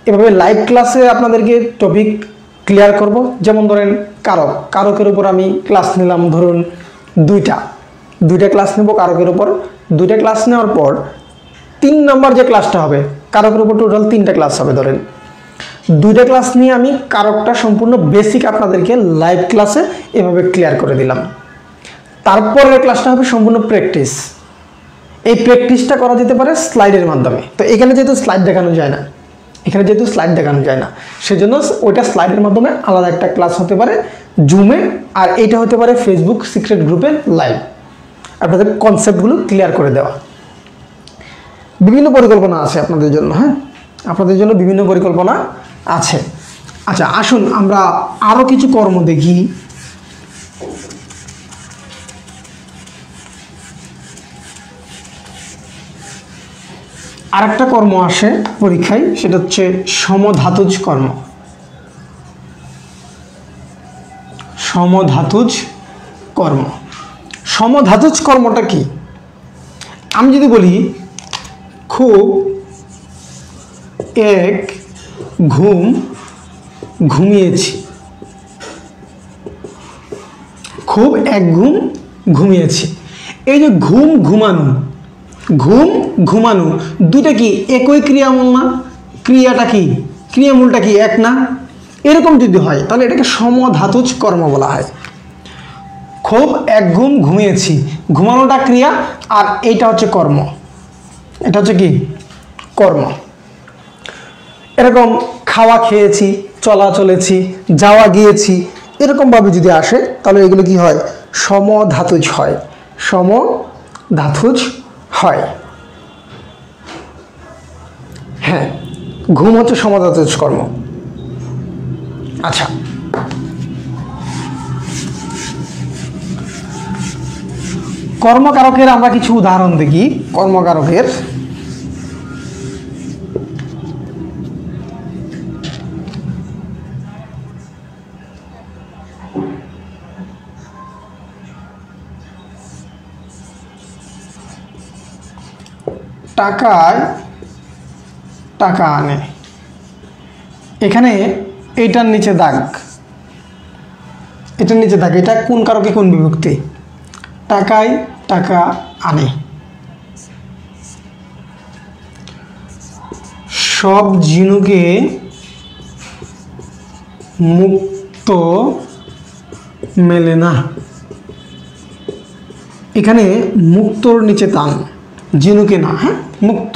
এভাবে লাইভ ক্লাসে আপনাদেরকে টপিক ক্লিয়ার করব। যেমন ধরেন কারকের উপর আমি ক্লাস নিলাম, ধরুন দুইটা ক্লাস নেব কারকের উপর। 2টা ক্লাস নেওয়ার পর 3 নম্বর যে ক্লাসটা হবে, কারকের উপর টোটাল 3টা ক্লাস হবে। ধরেন 2টা ক্লাস নিয়ে আমি কারকটা সম্পূর্ণ বেসিক আপনাদেরকে লাইভ ক্লাসে এভাবে ক্লিয়ার করে দিলাম। তারপরের ক্লাসটা হবে সম্পূর্ণ প্র্যাকটিস। এই প্র্যাকটিসটা করা যেতে পারে স্লাইডের মাধ্যমে। তো এখানে যেহেতু স্লাইড দেখানো যায় না, সেজন্য ওইটা স্লাইডের মাধ্যমে আলাদা একটা ক্লাস হতে পারে জুমে, আর এইটা হতে পারে ফেসবুক সিক্রেট গ্রুপে লাইভ, আপনাদের কনসেপ্টগুলো ক্লিয়ার করে দেওয়া। বিভিন্ন পরিকল্পনা আছে আপনাদের জন্য। হ্যাঁ, আপনাদের জন্য বিভিন্ন পরিকল্পনা আছে। আচ্ছা, আসুন আমরা আরও কিছু কর্ম দেখি। আরেকটা কর্ম আসে পরীক্ষায়, সেটা হচ্ছে সমধাতুজ কর্ম। সমধাতুজ কর্মটা কি? আমি যদি বলি খুব এক ঘুম ঘুমিয়েছি, খুব এক ঘুম ঘুমিয়েছি। এই যে ঘুম ঘুমানো দুইটা কি একই ক্রিয়ামূল না? ক্রিয়াটা কি, ক্রিয়ামূলটা কি এক না? এরকম যদি হয় তাহলে এটাকে সমধাতুজ কর্ম বলা হয়। খুব এক ঘুম ঘুমিয়েছি, ঘুমানোটা ক্রিয়া, আর এইটা হচ্ছে কর্ম। এটা হচ্ছে কি কর্ম। এরকম খাওয়া খেয়েছি, চলা চলেছি, যাওয়া গিয়েছি, এরকমভাবে যদি আসে তাহলে এগুলো কি হয়? সমধাতুজ হয়। সমধাতুজ হয়। হ্যাঁ, ঘুম হচ্ছে সমধাতুজ কর্ম। আচ্ছা, কর্মকারকের আমরা কিছু উদাহরণ দেখি। কর্মকারকের টাকায় টাকা আনে। এখানে এটার নিচে দাগ, এটা কোন কারকে কোন বিভক্তি? টাকায় টাকা আনে। সব ঝিনুকে মুক্ত মেলে না। এখানে মুক্তর নিচে টান, ঝিনুকে না। হ্যাঁ, মুক্ত।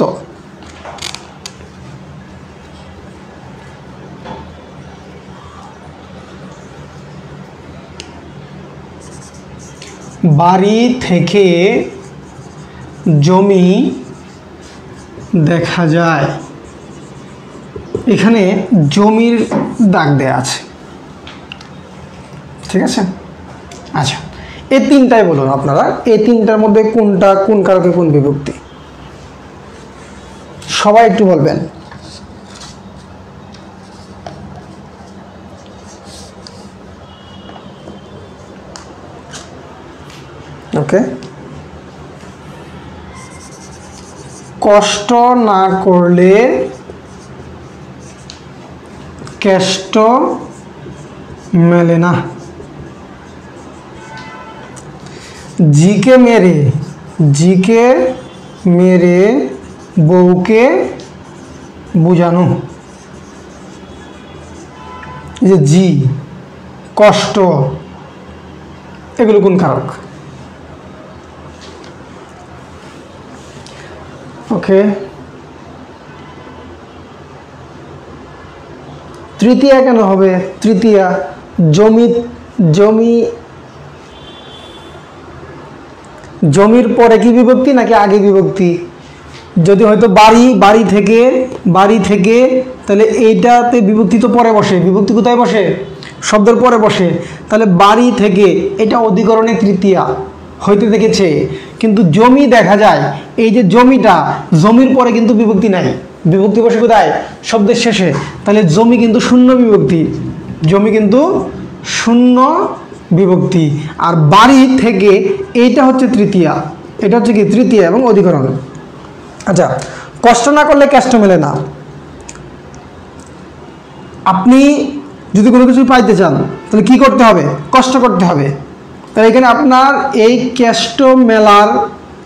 বাড়ি থেকে জমি দেখা যায়। এখানে জমির দাগ দেয়া আছে, ঠিক আছে। আচ্ছা, এই তিনটাই বলুন আপনারা, এই তিনটার মধ্যে কোনটা কোন কারকে কোন বিভক্তি, সবাই একটু বলবেন। ওকে, কষ্ট না করলে কেষ্ট মেলে না। জিকে মেরে বউকে বুঝানো। যে জি, কষ্ট, এগুলো কোন কারক? ওকে, তৃতীয়া কেন হবে? তৃতীয়া জমির পরে কি বিভক্তি নাকি আগে বিভক্তি? যদি হয়তো বাড়ি থেকে, তাহলে এইটাতে বিভক্তি তো পরে বসে। বিভক্তি কোথায় বসে? শব্দের পরে বসে। তাহলে বাড়ি থেকে, এটা অধিকরণে তৃতীয়া হইতে দেখেছে। কিন্তু জমি দেখা যায়, এই যে জমির পরে কিন্তু বিভক্তি নাই, বিভক্তি বসে কোথায়? শব্দের শেষে। তাহলে জমি কিন্তু শূন্য বিভক্তি। আর বাড়ি থেকে এইটা হচ্ছে তৃতীয়া, এটা হচ্ছে কি? তৃতীয়া এবং অধিকরণ। আচ্ছা, কষ্ট না করলে কেষ্ট মেলে না। আপনি যদি কোনো কিছু পাইতে চান তাহলে কি করতে হবে? কষ্ট করতে হবে। তাহলে এখানে আপনার এই কেষ্ট মেলার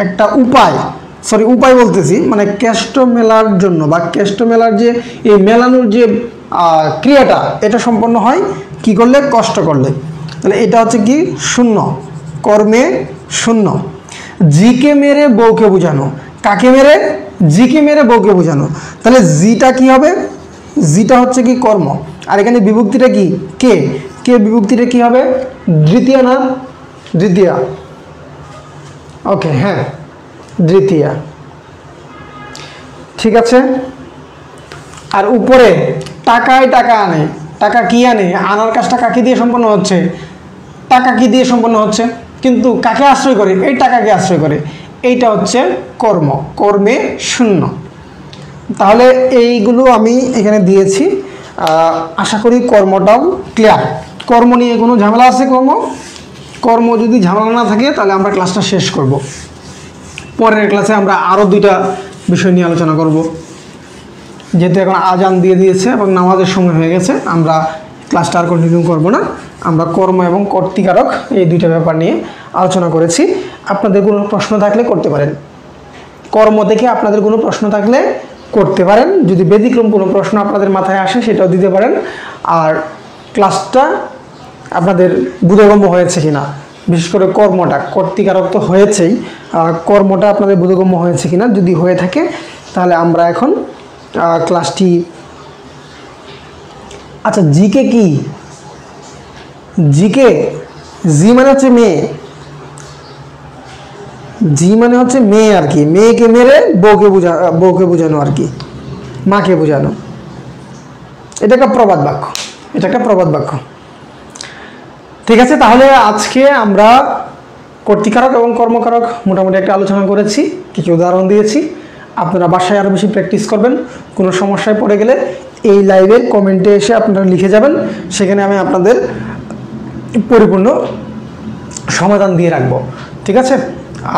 একটা উপায় বলতেছি, মানে কেষ্ট মেলার জন্য বা কেষ্ট মেলার যে এই মেলানোর যে ক্রিয়াটা, এটা সম্পন্ন হয় কি করলে? কষ্ট করলে। তাহলে এটা হচ্ছে কি? শূন্য, কর্মে শূন্য। জিকে মেরে বউকে বুঝানো। কাকে মেরে? জিকে মেরে বউকে বুঝানো। তাহলে জিটা কি হবে? জিটা হচ্ছে কি? কর্ম। আর এখানে বিভক্তিটা কি? কে বিভক্তিটা কি হবে? দ্বিতীয় না? দ্বিতীয়া। ওকে, হ্যাঁ, দ্বিতীয়া, ঠিক আছে। আর উপরে টাকায় টাকা আনে। টাকা কি আনে? আনার কাজটা কাকে দিয়ে সম্পন্ন হচ্ছে? টাকা কি দিয়ে সম্পন্ন হচ্ছে? কিন্তু কাকে আশ্রয় করে? এই টাকাকে আশ্রয় করে। এইটা হচ্ছে কর্ম, কর্মে শূন্য। তাহলে এইগুলো আমি এখানে দিয়েছি। আশা করি কর্মটাও ক্লিয়ার। কর্ম নিয়ে কোনো ঝামেলা আছে? কর্ম যদি ঝামেলা না থাকে তাহলে আমরা ক্লাসটা শেষ করব। পরের ক্লাসে আমরা আরও দুইটা বিষয় নিয়ে আলোচনা করব। যেহেতু এখন আজান দিয়ে দিয়েছে এবং নামাজের সময় হয়ে গেছে, আমরা ক্লাসটা আর কন্টিনিউ করব না। আমরা কর্ম এবং কর্তৃকারক এই দুইটা ব্যাপার নিয়ে আলোচনা করেছি। আপনাদের কোনো প্রশ্ন থাকলে করতে পারেন। কর্ম থেকে আপনাদের কোনো প্রশ্ন থাকলে করতে পারেন। যদি ব্যতিক্রম কোনো প্রশ্ন আপনাদের মাথায় আসে সেটাও দিতে পারেন। আর ক্লাসটা আপনাদের বোধগম্য হয়েছে কিনা, বিশেষ করে কর্মটা, কর্তৃকারক তো হয়েছেই, কর্মটা আপনাদের বোধগম্য হয়েছে কিনা, যদি হয়ে থাকে তাহলে আমরা এখন ক্লাসটি। আচ্ছা, জিকে কি? জিকে, জি মানে হচ্ছে মেয়ে, জি মানে হচ্ছে মেয়ে আর কি। মেয়েকে মেরে বউকে বোঝানো আর কি, মাকে বোঝানো। এটা একটা প্রবাদ বাক্য। ঠিক আছে, তাহলে আজকে আমরা কর্তৃকারক এবং কর্মকারক মোটামুটি একটা আলোচনা করেছি, কিছু উদাহরণ দিয়েছি। আপনারা বাসায় আরও বেশি প্র্যাকটিস করবেন। কোনো সমস্যায় পড়ে গেলে এই লাইভের কমেন্টে এসে আপনারা লিখে যাবেন, সেখানে আমি আপনাদের পরিপূর্ণ সমাধান দিয়ে রাখবো। ঠিক আছে,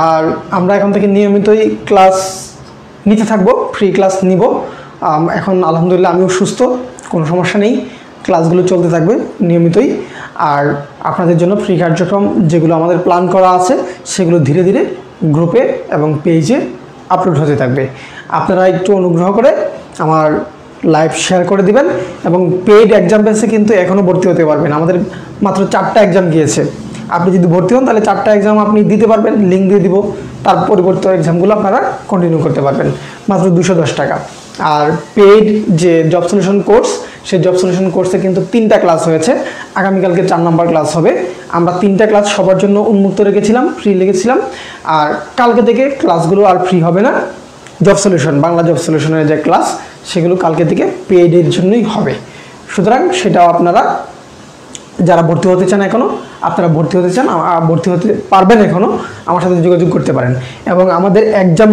আর আমরা এখন থেকে নিয়মিতই ক্লাস নিতে থাকবো, ফ্রি ক্লাস নিব। এখন আলহামদুলিল্লাহ আমিও সুস্থ, কোনো সমস্যা নেই, ক্লাসগুলো চলতে থাকবে নিয়মিতই। আর আপনাদের জন্য ফ্রি কার্যক্রম যেগুলো আমাদের প্ল্যান করা আছে সেগুলো ধীরে ধীরে গ্রুপে এবং পেজে আপলোড হতে থাকবে। আপনারা একটু অনুগ্রহ করে আমার লাইভ শেয়ার করে দিবেন। এবং পেইড এক্সাম বেসে কিন্তু এখনও ভর্তি হতে পারবেন। আমাদের মাত্র 4টা এক্সাম গিয়েছে। আপনি যদি ভর্তি হন তাহলে 4টা এক্সাম আপনি দিতে পারবেন, লিঙ্ক দিয়ে দিব। তার পরিবর্তে এক্সামগুলো আপনারা কন্টিনিউ করতে পারবেন মাত্র 210 টাকা। আর পেইড যে জব সলিউশন কোর্স, সেই জব সলিউশন কোর্সে কিন্তু 3টা ক্লাস হয়েছে। আগামীকালকে 4 নম্বর ক্লাস হবে। আমরা 3টা ক্লাস সবার জন্য উন্মুক্ত রেখেছিলাম, ফ্রি রেখেছিলাম। আর কালকে থেকে ক্লাসগুলো আর ফ্রি হবে না। জব সলিউশন, বাংলা জব সলিউশনের যে ক্লাস, সেগুলো কালকে থেকে পেইডের জন্যই হবে। সুতরাং সেটাও আপনারা যারা ভর্তি হতে চান, এখনও আপনারা ভর্তি হতে পারবেন, এখনও আমার সাথে যোগাযোগ করতে পারেন। এবং আমাদের এক্সাম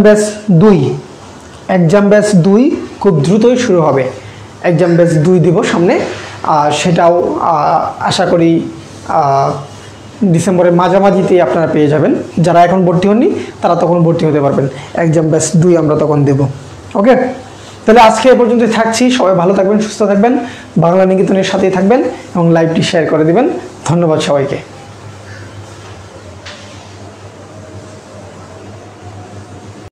ব্যাচ 2 খুব দ্রুতই শুরু হবে। এক্সাম ব্যাচ 2 দিব সামনে, সেটাও আশা করি ডিসেম্বরের মাঝামাঝিতেই আপনারা পেয়ে যাবেন। যারা এখন ভর্তি হননি তারা তখন ভর্তি হতে পারবেন। এক্সাম ব্যাচ 2 আমরা তখন দেব। ওকে, তাহলে আজকে এ পর্যন্তই থাকছি। সবাই ভালো থাকবেন, সুস্থ থাকবেন, বাংলা নিকেতনের সাথেই থাকবেন এবং লাইভটি শেয়ার করে দিবেন। ধন্যবাদ সবাইকে।